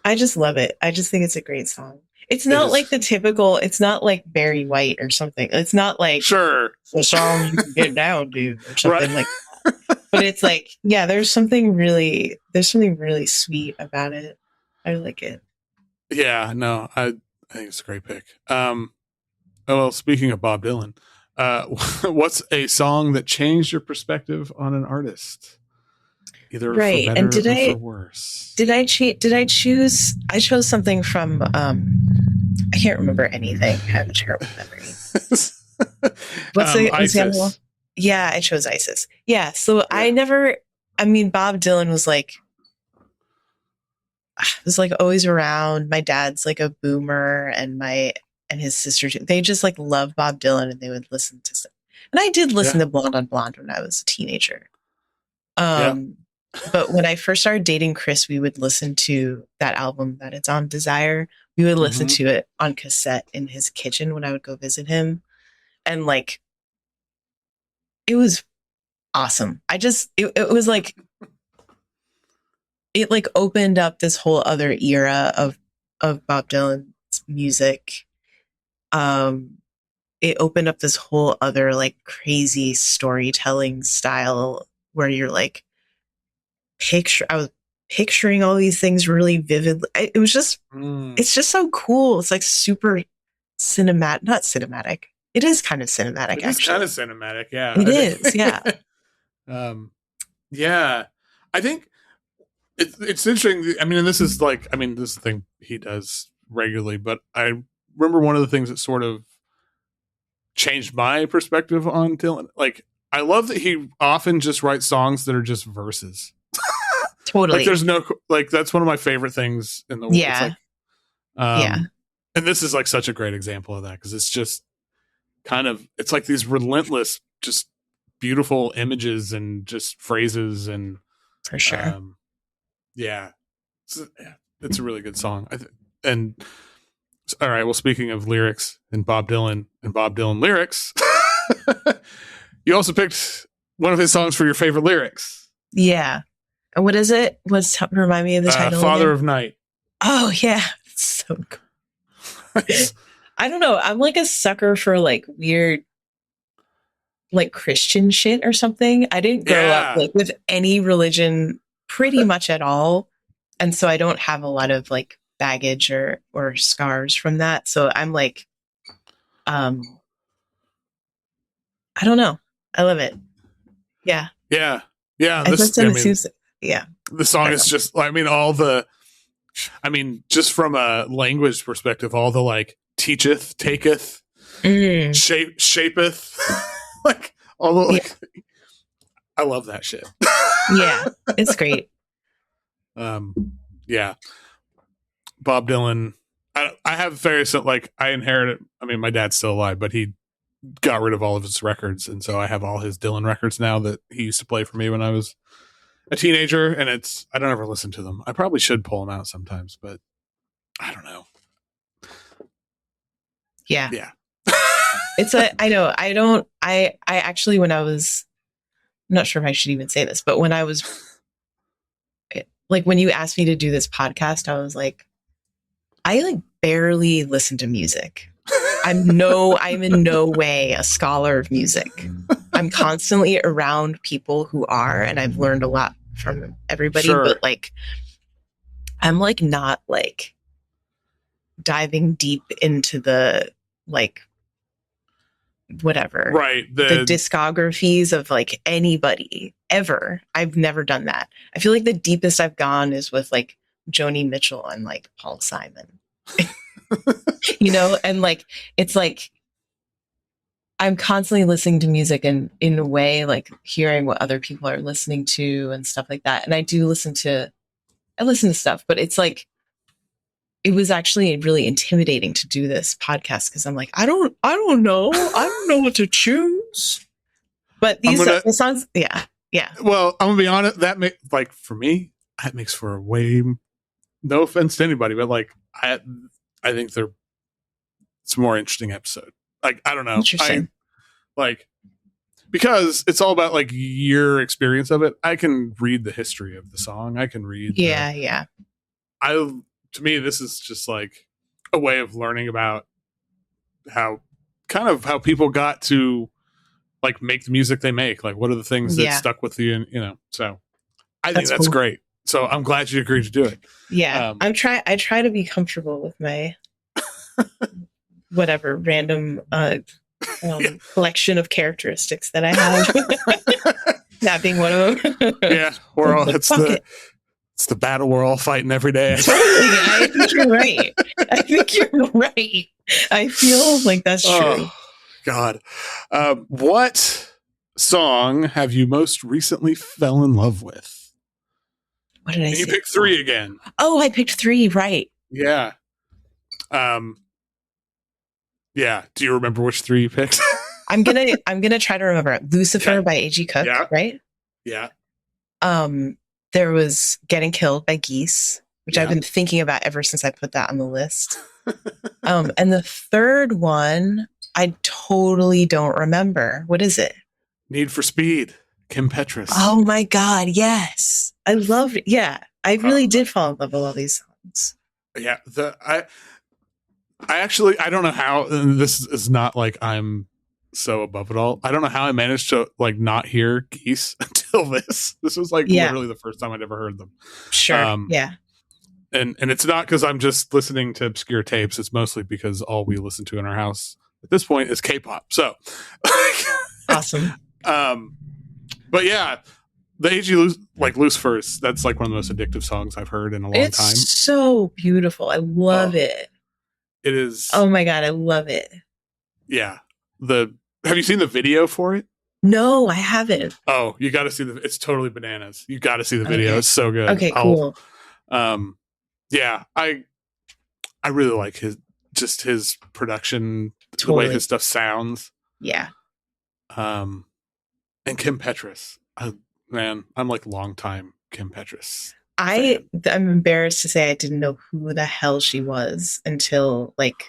I just love it. I just think it's a great song. It's not like the typical, it's not like Barry White or something. It's not like the song you can get down, dude, or something like that. But it's like, there's something really sweet about it. I like it. Yeah, no, I think it's a great pick. Oh, well, speaking of Bob Dylan, what's a song that changed your perspective on an artist, either for Right. And better or for worse? did I cheat? Did I choose? I chose something from. I can't remember anything. I have a terrible memory. What's the example? Yeah, I chose ISIS. Yeah. So I never. I mean, Bob Dylan was always around. My dad's like a boomer, and his sister too. They just like love Bob Dylan, and they would listen to stuff. And I did listen to Blonde on Blonde when I was a teenager. But when I first started dating Chris, we would listen to that album that it's on, Desire. We would listen to it on cassette in his kitchen when I would go visit him. And like, it was awesome. It was like, it like opened up this whole other era of Bob Dylan's music. It opened up this whole other like crazy storytelling style where you're like, I was picturing all these things really vividly. It was just, it's just so cool. It's like super cinematic, not cinematic. It is kind of cinematic. It's kind of cinematic. Yeah, it is. Yeah. Yeah. I think it's interesting. I mean, this is the thing he does regularly, but I remember one of the things that sort of changed my perspective on Dylan. Like, I love that he often just writes songs that are just verses. Totally. Like, there's no, like, that's one of my favorite things in the world. Yeah. It's like, and this is like such a great example of that, because it's just kind of, it's like these relentless, just beautiful images and just phrases, and for sure. It's a really good song. And all right, well, speaking of lyrics and Bob Dylan lyrics, you also picked one of his songs for your favorite lyrics. Yeah. And what is it? Remind me of the title. Father again? of Night. Oh yeah. It's so cool. I don't know. I'm like a sucker for like weird, like Christian shit or something. I didn't grow up like with any religion pretty much at all. And so I don't have a lot of like baggage or scars from that. So I'm like, I don't know. I love it. Yeah. Yeah. Yeah. Yeah. The song is just, just from a language perspective, all the like teacheth, taketh, shapeth, like all the like, I love that shit. Yeah, it's great. Yeah. Bob Dylan. I have various, like, I inherited. I mean, my dad's still alive, but he got rid of all of his records, and so I have all his Dylan records now that he used to play for me when I was a teenager. And I don't ever listen to them. I probably should pull them out sometimes, but I don't know. Yeah. Yeah. I actually, when I was, I'm not sure if I should even say this, but when I was like, when you asked me to do this podcast, I was like, I like barely listen to music. I'm in no way a scholar of music. I'm constantly around people who are, and I've learned a lot from everybody, but like, I'm like not like diving deep into the like whatever, right? The discographies of like anybody ever. I've never done that. I feel like the deepest I've gone is with like Joni Mitchell and like Paul Simon. And like it's like I'm constantly listening to music and in a way like hearing what other people are listening to and stuff like that. And I listen to stuff, but it's like it was actually really intimidating to do this podcast because I'm like, I don't know. I don't know what to choose. But these songs, yeah. Well, I'm gonna be honest. For me, that makes for a way. No offense to anybody, but like I think it's a more interesting episode. Like, I don't know. Interesting. Because it's all about like your experience of it. I can read the history of the song. I can read. Yeah. To me, this is just like a way of learning about how people got to like make the music they make. Like, what are the things that stuck with you? And, so I think that's cool. Great. So I'm glad you agreed to do it. Yeah. I try to be comfortable with my whatever random collection of characteristics that I have. That being one of them. Yeah. We're all it's the battle we're all fighting every day. Totally. I think you're right. I feel like that's true. Oh, God. What song have you most recently fell in love with? What did I say? You picked 3 again. Oh, I picked 3, right. Yeah. Yeah. Do you remember which 3 you picked? I'm gonna try to remember. Lucifer by A.G. Cook, right? Yeah. There was Getting Killed by Geese, which I've been thinking about ever since I put that on the list. And the third one, I totally don't remember. What is it? Need for Speed, Kim Petras. Oh my God, yes. I loved it. Yeah, I really did fall in love with all these songs. Yeah, I actually, I don't know how, this is not like I'm so above it all. I don't know how I managed to like not hear Geese until this. This was like literally the first time I'd ever heard them. Sure. Yeah. And it's not because I'm just listening to obscure tapes. It's mostly because all we listen to in our house at this point is K-pop. So awesome. But yeah, the AG Lucifers, that's like one of the most addictive songs I've heard in a long time. It's so beautiful. I love it. It is. Oh my God, I love it. Yeah. Have you seen the video for it? No, I haven't. Oh, you got to see it's totally bananas. You got to see the video. It's so good. Okay, cool. Yeah, I really like his production, totally. The way his stuff sounds. Yeah. And Kim Petras, man, I'm like long time Kim Petras. I'm embarrassed to say I didn't know who the hell she was until like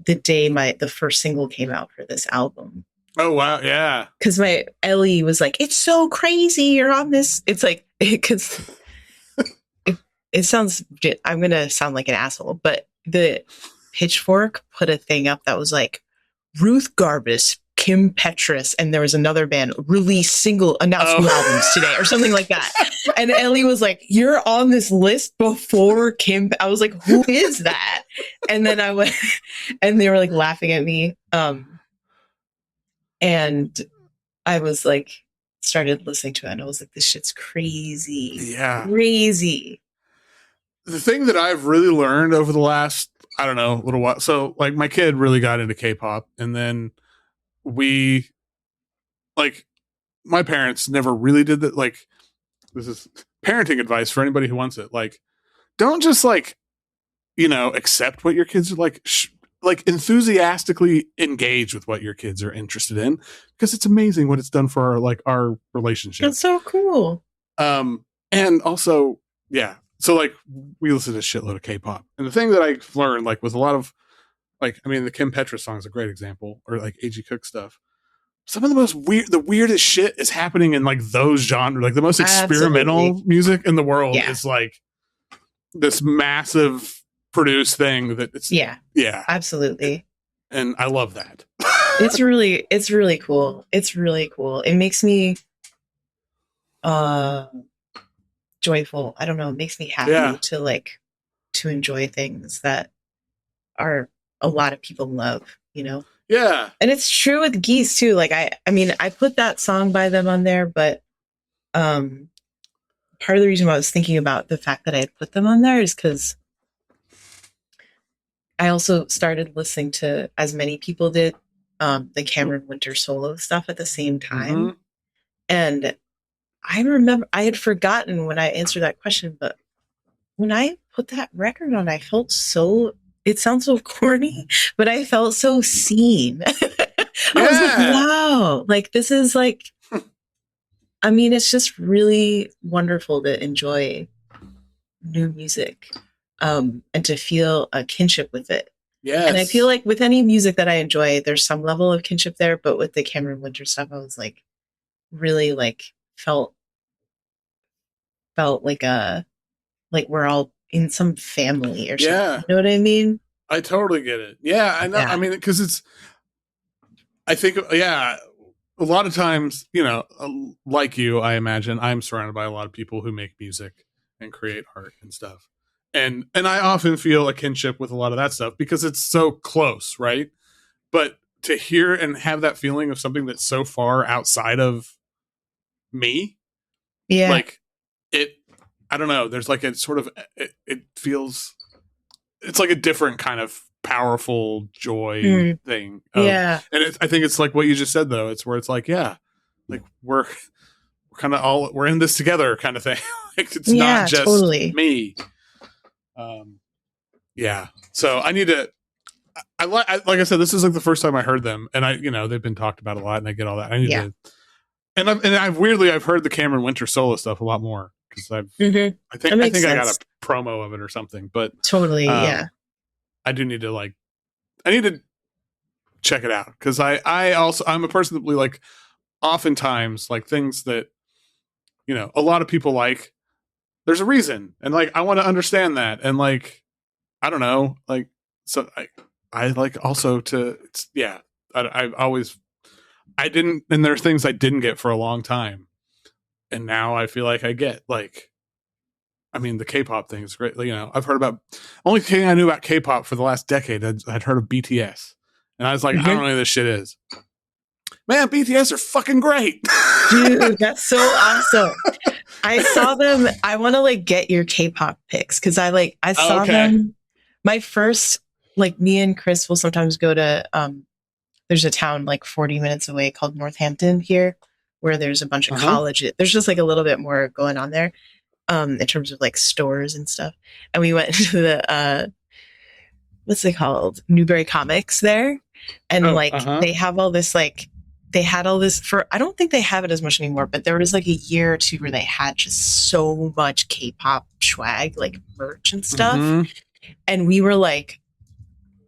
the day the first single came out for this album. Oh wow, yeah. Because my Ellie was like, "It's so crazy you're on this." It's like because it sounds. I'm gonna sound like an asshole, but the Pitchfork put a thing up that was like Ruth Garbus, Kim Petras, and there was another band announced new albums today or something like that. And Ellie was like, "You're on this list before Kim." I was like, "Who is that?" And then I went, and they were like laughing at me. And I was like, started listening to it, and I was like, "This shit's crazy." Yeah, crazy. The thing that I've really learned over the last, I don't know, little while. So, like, my kid really got into K-pop, and then my parents never really did that. Like, this is parenting advice for anybody who wants it. Like, don't just accept what your kids are like. Enthusiastically engage with what your kids are interested in, because it's amazing what it's done for our relationship. That's so cool. And also, yeah. So like we listen to a shitload of K-pop, and the thing that I've learned, like with a lot of, the Kim Petras song is a great example, or like A.G. Cook stuff. Some of the weirdest shit is happening in like those genres, like the most experimental music in the world is like this massive produced thing that it's absolutely, and I love that. it's really cool. It's really cool. It makes me joyful. I don't know, it makes me happy to enjoy things that are a lot of people love, yeah. And it's true with Geese too. Like I put that song by them on there, but part of the reason why I was thinking about the fact that I had put them on there is because I also started listening to, as many people did, the Cameron Winter solo stuff at the same time. Mm-hmm. And I remember I had forgotten when I answered that question, but when I put that record on, I felt it sounds so corny, but I felt so seen. I was like, wow, like this is like, it's just really wonderful to enjoy new music. And to feel a kinship with it. Yes. And I feel like with any music that I enjoy, there's some level of kinship there. But with the Cameron Winter stuff, I was like, really felt like we're all in some family or something. Yeah. You know what I mean? I totally get it. Yeah, I know. Yeah. Because I think, a lot of times, you know, like you, I imagine I'm surrounded by a lot of people who make music and create art and stuff. And I often feel a kinship with a lot of that stuff because it's so close, right? But to hear and have that feeling of something that's so far outside of me, Yeah. like it, I don't know. There's like a sort of, it feels, it's like a different kind of powerful joy thing. Yeah. And I think it's like what you just said, though. It's where it's like, yeah, like we're kind of all, we're in this together kind of thing. Like it's not just totally. me. Yeah. So I need to, like I said, this is like the first time I heard them, and they've been talked about a lot, and I get all that. I need to, and I've heard the Cameron Winter solo stuff a lot more because I think I got a promo of it or something, but totally, yeah. I do need to I need to check it out because I'm a person that like oftentimes like things that a lot of people like. There's a reason, and like I want to understand that, and like I don't know, like so I like also to I didn't, and there's things I didn't get for a long time, and now I feel like I get like. I mean, the K-pop thing is great. I've heard about only thing I knew about K-pop for the last decade. I'd heard of BTS, and I was like, I don't know what this shit is. Man, BTS are fucking great, dude. That's so awesome. I saw them. I want to like get your K-pop pics because I saw them. My first, like, me and Chris will sometimes go to. There's a town like 40 minutes away called Northampton here, where there's a bunch of colleges. There's just like a little bit more going on there. In terms of like stores and stuff. And we went to the, what's it called? Newberry Comics there. And they have all this, like, they had all this for, I don't think they have it as much anymore, but there was like a year or two where they had just so much K-pop swag, like merch and stuff. And we were like,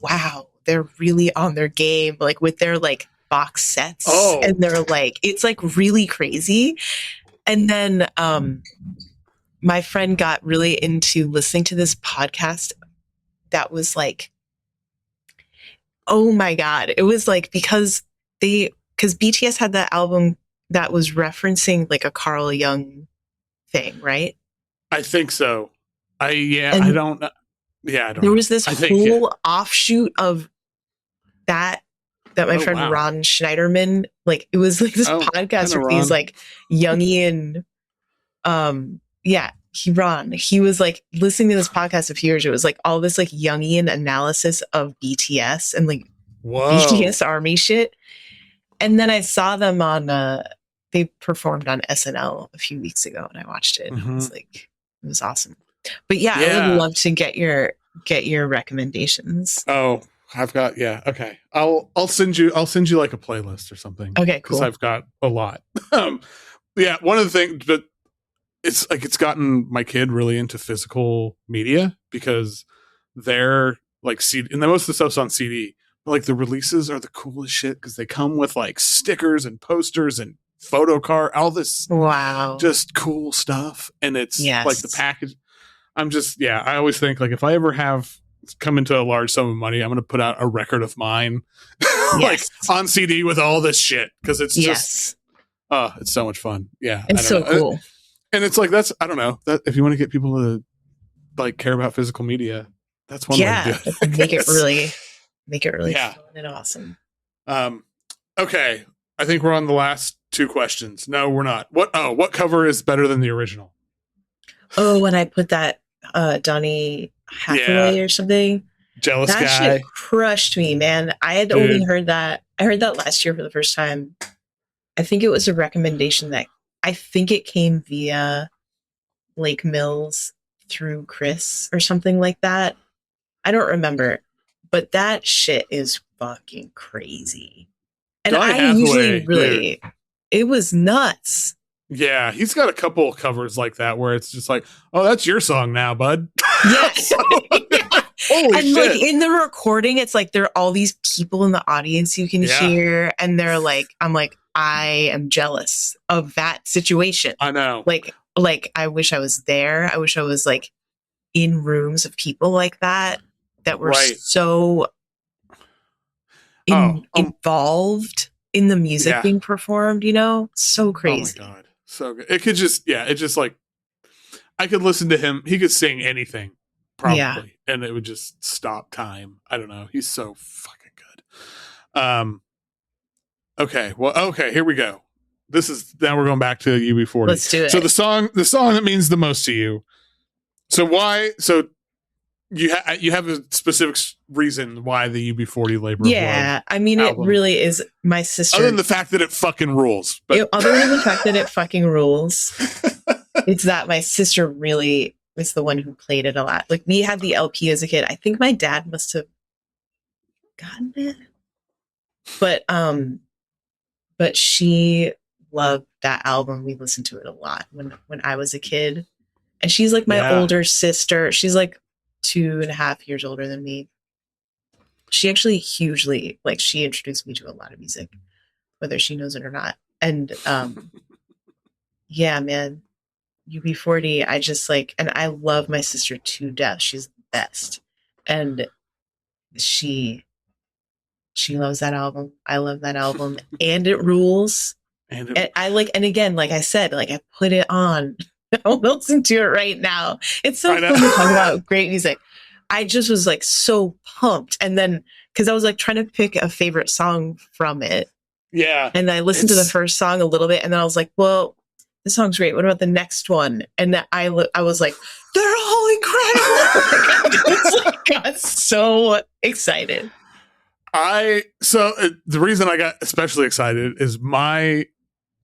wow, they're really on their game, like with their like box sets. And they're like, it's like really crazy. And then, my friend got really into listening to this podcast that was like, oh my God. It was like, because BTS had that album that was referencing like a Carl Jung thing, right? I think so. I don't know. Yeah, I don't know. There was this whole offshoot of that my friend Ron Schneiderman, like it was like this podcast with these like Jungian, he was like listening to this podcast a few years ago. It was like all this like Jungian analysis of BTS and like BTS army shit. And then I saw them on they performed on SNL a few weeks ago and I watched it. And it was like, it was awesome. But I would love to get your recommendations. Oh, I've got okay. I'll send you like a playlist or something. Okay, cool. Because I've got a lot. One of the things, but it's like it's gotten my kid really into physical media because they're like CD, and most of the stuff's on CD. But like the releases are the coolest shit because they come with like stickers and posters and photo card, all this just cool stuff, and it's like the package. I'm just I always think like if I ever have come into a large sum of money, I'm going to put out a record of mine like on CD with all this shit because it's just it's so much fun. Yeah, it's so cool. And it's like I don't know, that if you want to get people to like care about physical media, that's one way to do it. Make it really fun and awesome. Okay, I think we're on the last two questions. No, we're not. What cover is better than the original? Oh, when I put that Donny Hathaway or something. Jealous that guy. Shit crushed me, man. I had only heard that. I heard that last year for the first time. I think it was a recommendation that I think it came via Lake Mills through Chris or something like that. I don't remember, but that shit is fucking crazy. And Donny Hathaway, usually it was nuts. Yeah, he's got a couple of covers like that where it's just like, oh, that's your song now, bud. Yes. Holy shit. Like in the recording, it's like there are all these people in the audience you can hear, and they're like, I'm like, I am jealous of that situation. I know. Like I wish I was there. I wish I was like in rooms of people like that were so involved in the music Yeah. being performed, so crazy. Oh my God. So good. It could just, it's just like, I could listen to him. He could sing anything, probably, and it would just stop time. I don't know. He's so fucking good. Okay. Well, okay, here we go. Now we're going back to UB40. Let's do it. So the song that means the most to you. So you have a specific reason why the UB40 Labor of Love. Yeah, I mean, album. It really is my sister. Other than the fact that it fucking rules. But Other than the fact that it fucking rules, it's that my sister really was the one who played it a lot. Like, we had the LP as a kid. I think my dad must have gotten it, but she loved that album. We listened to it a lot when I was a kid, and she's like my older sister. She's like 2.5 years older than me. She actually hugely, like, she introduced me to a lot of music, whether she knows it or not. And yeah, man, UB40, I just like, and I love my sister to death. She's the best. And she loves that album. I love that album, and it rules. And I like, and again, like I said, like, I put it on. I'll listen to it right now. It's so fun to talk about great music. I just was like so pumped. And then, because I was like trying to pick a favorite song from it. Yeah. And I listened to the first song a little bit, and then I was like, well, this song's great. What about the next one? And I was like, they're all incredible. I got so excited. The reason I got especially excited is my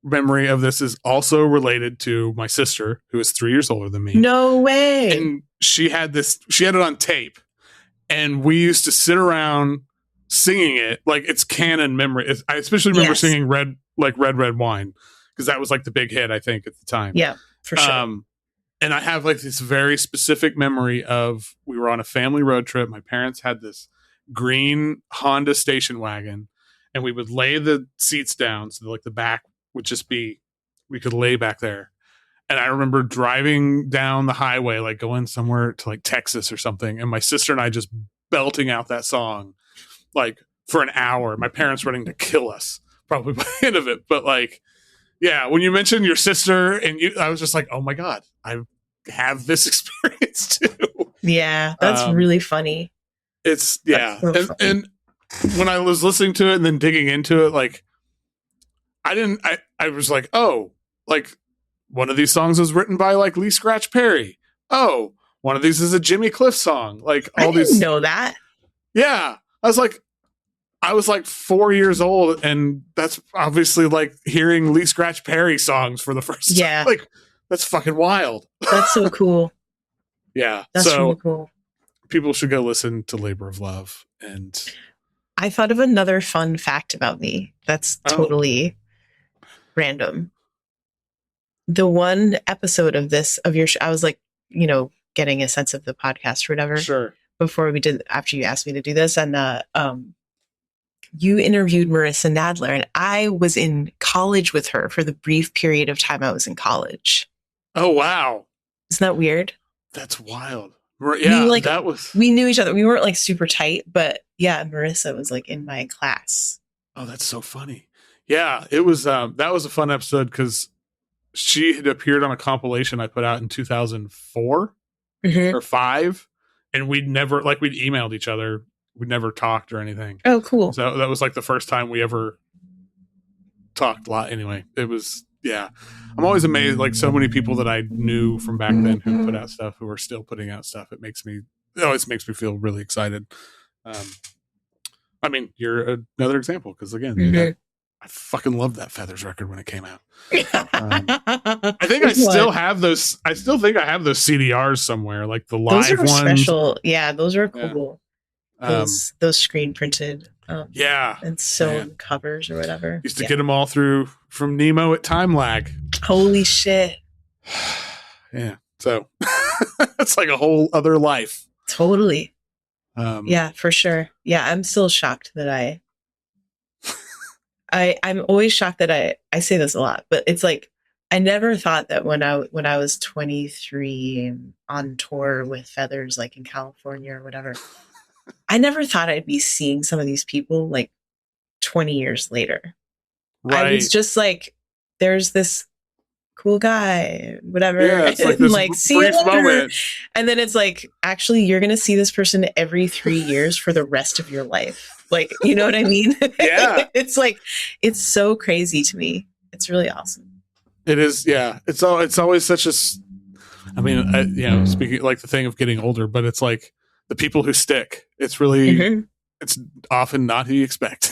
memory of this is also related to my sister, who is 3 years older than me. No way. And she had it on tape, and we used to sit around singing it like it's canon memory. I especially remember singing Red Wine, because that was like the big hit, I think, at the time. Yeah, for sure. And I have like this very specific memory of, we were on a family road trip. My parents had this green Honda station wagon, and we would lay the seats down so that, like, the back would just be, we could lay back there. And I remember driving down the highway, like going somewhere to like Texas or something, and my sister and I just belting out that song like for an hour. My parents running to kill us probably by the end of it. But like, yeah, when you mentioned your sister and you, I was just like, oh my God, I have this experience too. Yeah, that's really funny. It's and when I was listening to it and then digging into it, like, I was like, oh, like, one of these songs was written by like Lee Scratch Perry. Oh, one of these is a Jimmy Cliff song. Like, all I didn't know that. Yeah. I was like 4 years old, and that's obviously like hearing Lee Scratch Perry songs for the first time. Like, that's fucking wild. That's so cool. Yeah. That's really cool. People should go listen to Labor of Love. And I thought of another fun fact about me that's totally random. The one episode of your show, I was like, getting a sense of the podcast or whatever. Sure. After you asked me to do this, and you interviewed Marissa Nadler, and I was in college with her for the brief period of time I was in college. Oh, wow. Isn't that weird? That's wild. Yeah, we knew each other. We weren't like super tight, but yeah, Marissa was like in my class. Oh, that's so funny. Yeah, it was, that was a fun episode because she had appeared on a compilation I put out in 2004 or 5. And we'd emailed each other. We'd never talked or anything. Oh, cool. So that was like the first time we ever talked a lot. Anyway, it was, yeah. I'm always amazed, like, so many people that I knew from back then who put out stuff, who are still putting out stuff. It always makes me feel really excited. I mean, you're another example, because again, I fucking loved that Feathers record when it came out. I think I still have those. I still think I have those CDRs somewhere, like the live ones. Special. Yeah, those are cool. Yeah. Those screen printed. And sewn covers or whatever. Used to get them all through from Nemo at Time Lag. Holy shit. Yeah. So it's like a whole other life. Totally. Yeah, for sure. Yeah, I'm still shocked that I'm always shocked that I say this a lot, but it's like, I never thought that when I was 23 and on tour with Feathers, like in California or whatever, I never thought I'd be seeing some of these people like 20 years later. I was just like, there's this cool guy, whatever. Yeah, it's like this like, see you brief later. moment. And then it's like, actually, you're going to see this person every 3 years for the rest of your life. Like, you know what I mean? Yeah. It's like, it's so crazy to me. It's really awesome. It is. Yeah. It's always such a, I mean, speaking like the thing of getting older, but it's like the people who stick. It's really, it's often not who you expect.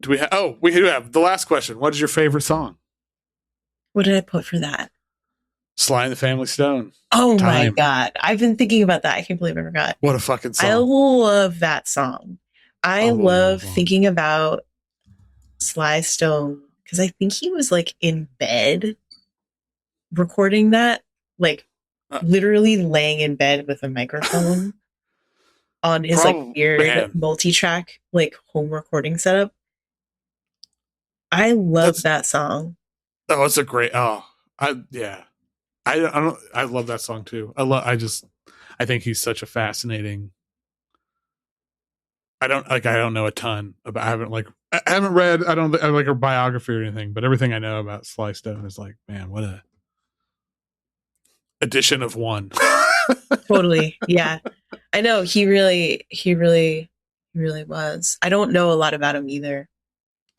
Do we have, we do have the last question. What is your favorite song? What did I put for that? Sly and the Family Stone. Oh Time. my God. I've been thinking about that. I can't believe I forgot. What a fucking song. I love that song. I love thinking about Sly Stone because I think he was like in bed recording that, like literally laying in bed with a microphone on his like weird multi-track like home recording setup. I love that song. Oh, it's a great. Oh, I love that song too. I think he's such a fascinating. I don't know a ton about. I haven't read. I don't like her biography or anything. But everything I know about Sly Stone is like, man, what a addition of one. Totally, yeah. I know he really was. I don't know a lot about him either.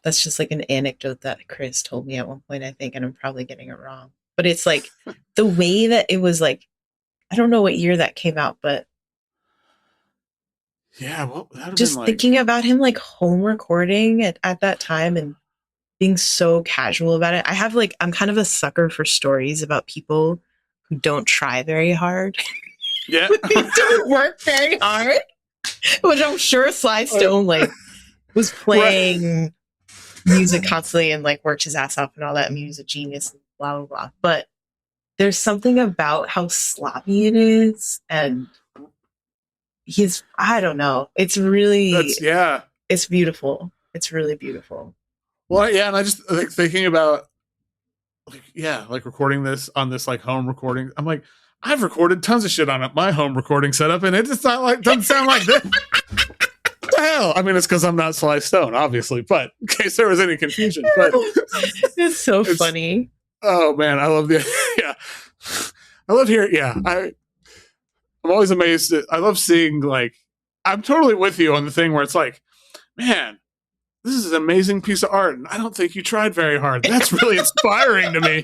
That's just like an anecdote that Chris told me at one point, I think, and I'm probably getting it wrong. But it's like the way that it was like, I don't know what year that came out, but yeah, well, just thinking about him like home recording at that time and being so casual about it. I'm kind of a sucker for stories about people who don't try very hard. Yeah. They don't work very hard, which I'm sure Sly Stone like was playing music constantly and like worked his ass off and all that. I mean, he was a genius and blah, blah, blah. But there's something about how sloppy it is. And I don't know. It's really, it's beautiful. It's really beautiful. Well, yeah. And I just like thinking about, like recording this on this like home recording. I'm like, I've recorded tons of shit on my home recording setup and it just doesn't sound like this. What the hell? I mean, it's because I'm not Sly Stone, obviously, but in case there was any confusion. But it's so funny. Oh man, I love I love hearing. Yeah, I'm always amazed. I love seeing I'm totally with you on the thing where it's like, man, this is an amazing piece of art, and I don't think you tried very hard. That's really inspiring to me.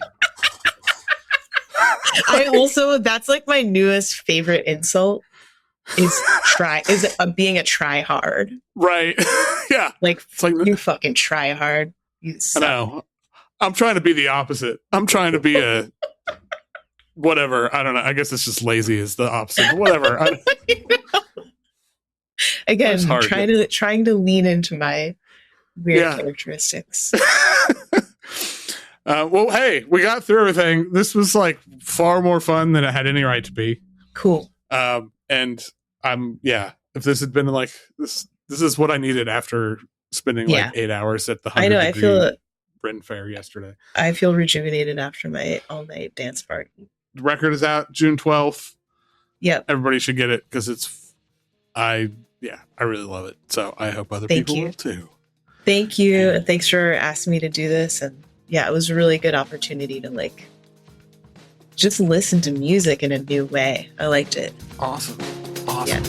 That's like my newest favorite insult is being a try hard. Right. Yeah. It's like you fucking try hard. You suck. I know. I'm trying to be the opposite. I'm trying to be a whatever. I don't know. I guess it's just lazy is the opposite. Whatever. Again, trying to lean into my weird characteristics. Well, hey, we got through everything. This was like far more fun than it had any right to be. Cool. And if this had been like this is what I needed after spending 8 hours at the 100 Bryn Fair yesterday. I feel rejuvenated after my all-night dance party. The record is out June 12th. Yep. Everybody should get it because I really love it. So I hope other people will too. Thank you. And thanks for asking me to do this. And yeah, it was a really good opportunity to just listen to music in a new way. I liked it. Awesome. Yeah.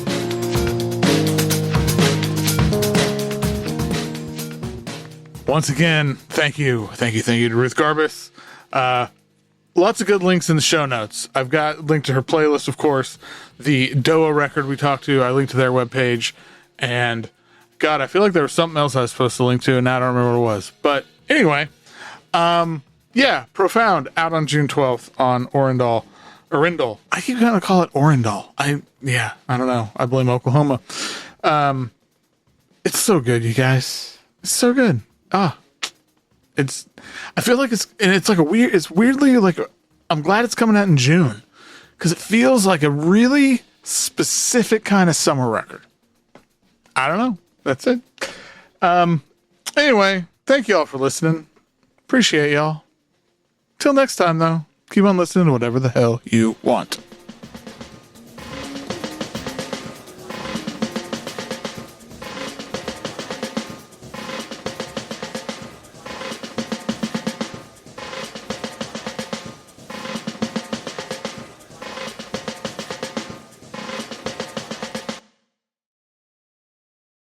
Once again, thank you to Ruth Garbus. Lots of good links in the show notes. I've got a link to her playlist, of course. The Doa record we talked to, I linked to their webpage. And God, I feel like there was something else I was supposed to link to, and now I don't remember what it was. But anyway, Profound, out on June 12th on Orindal. I keep going to call it Orindal. I don't know. I blame Oklahoma. It's so good, you guys. It's so good. I feel like it's weirdly like, I'm glad it's coming out in June because it feels like a really specific kind of summer record. I don't know. That's it. Anyway, thank you all for listening. Appreciate y'all. Till next time, though, keep on listening to whatever the hell you want.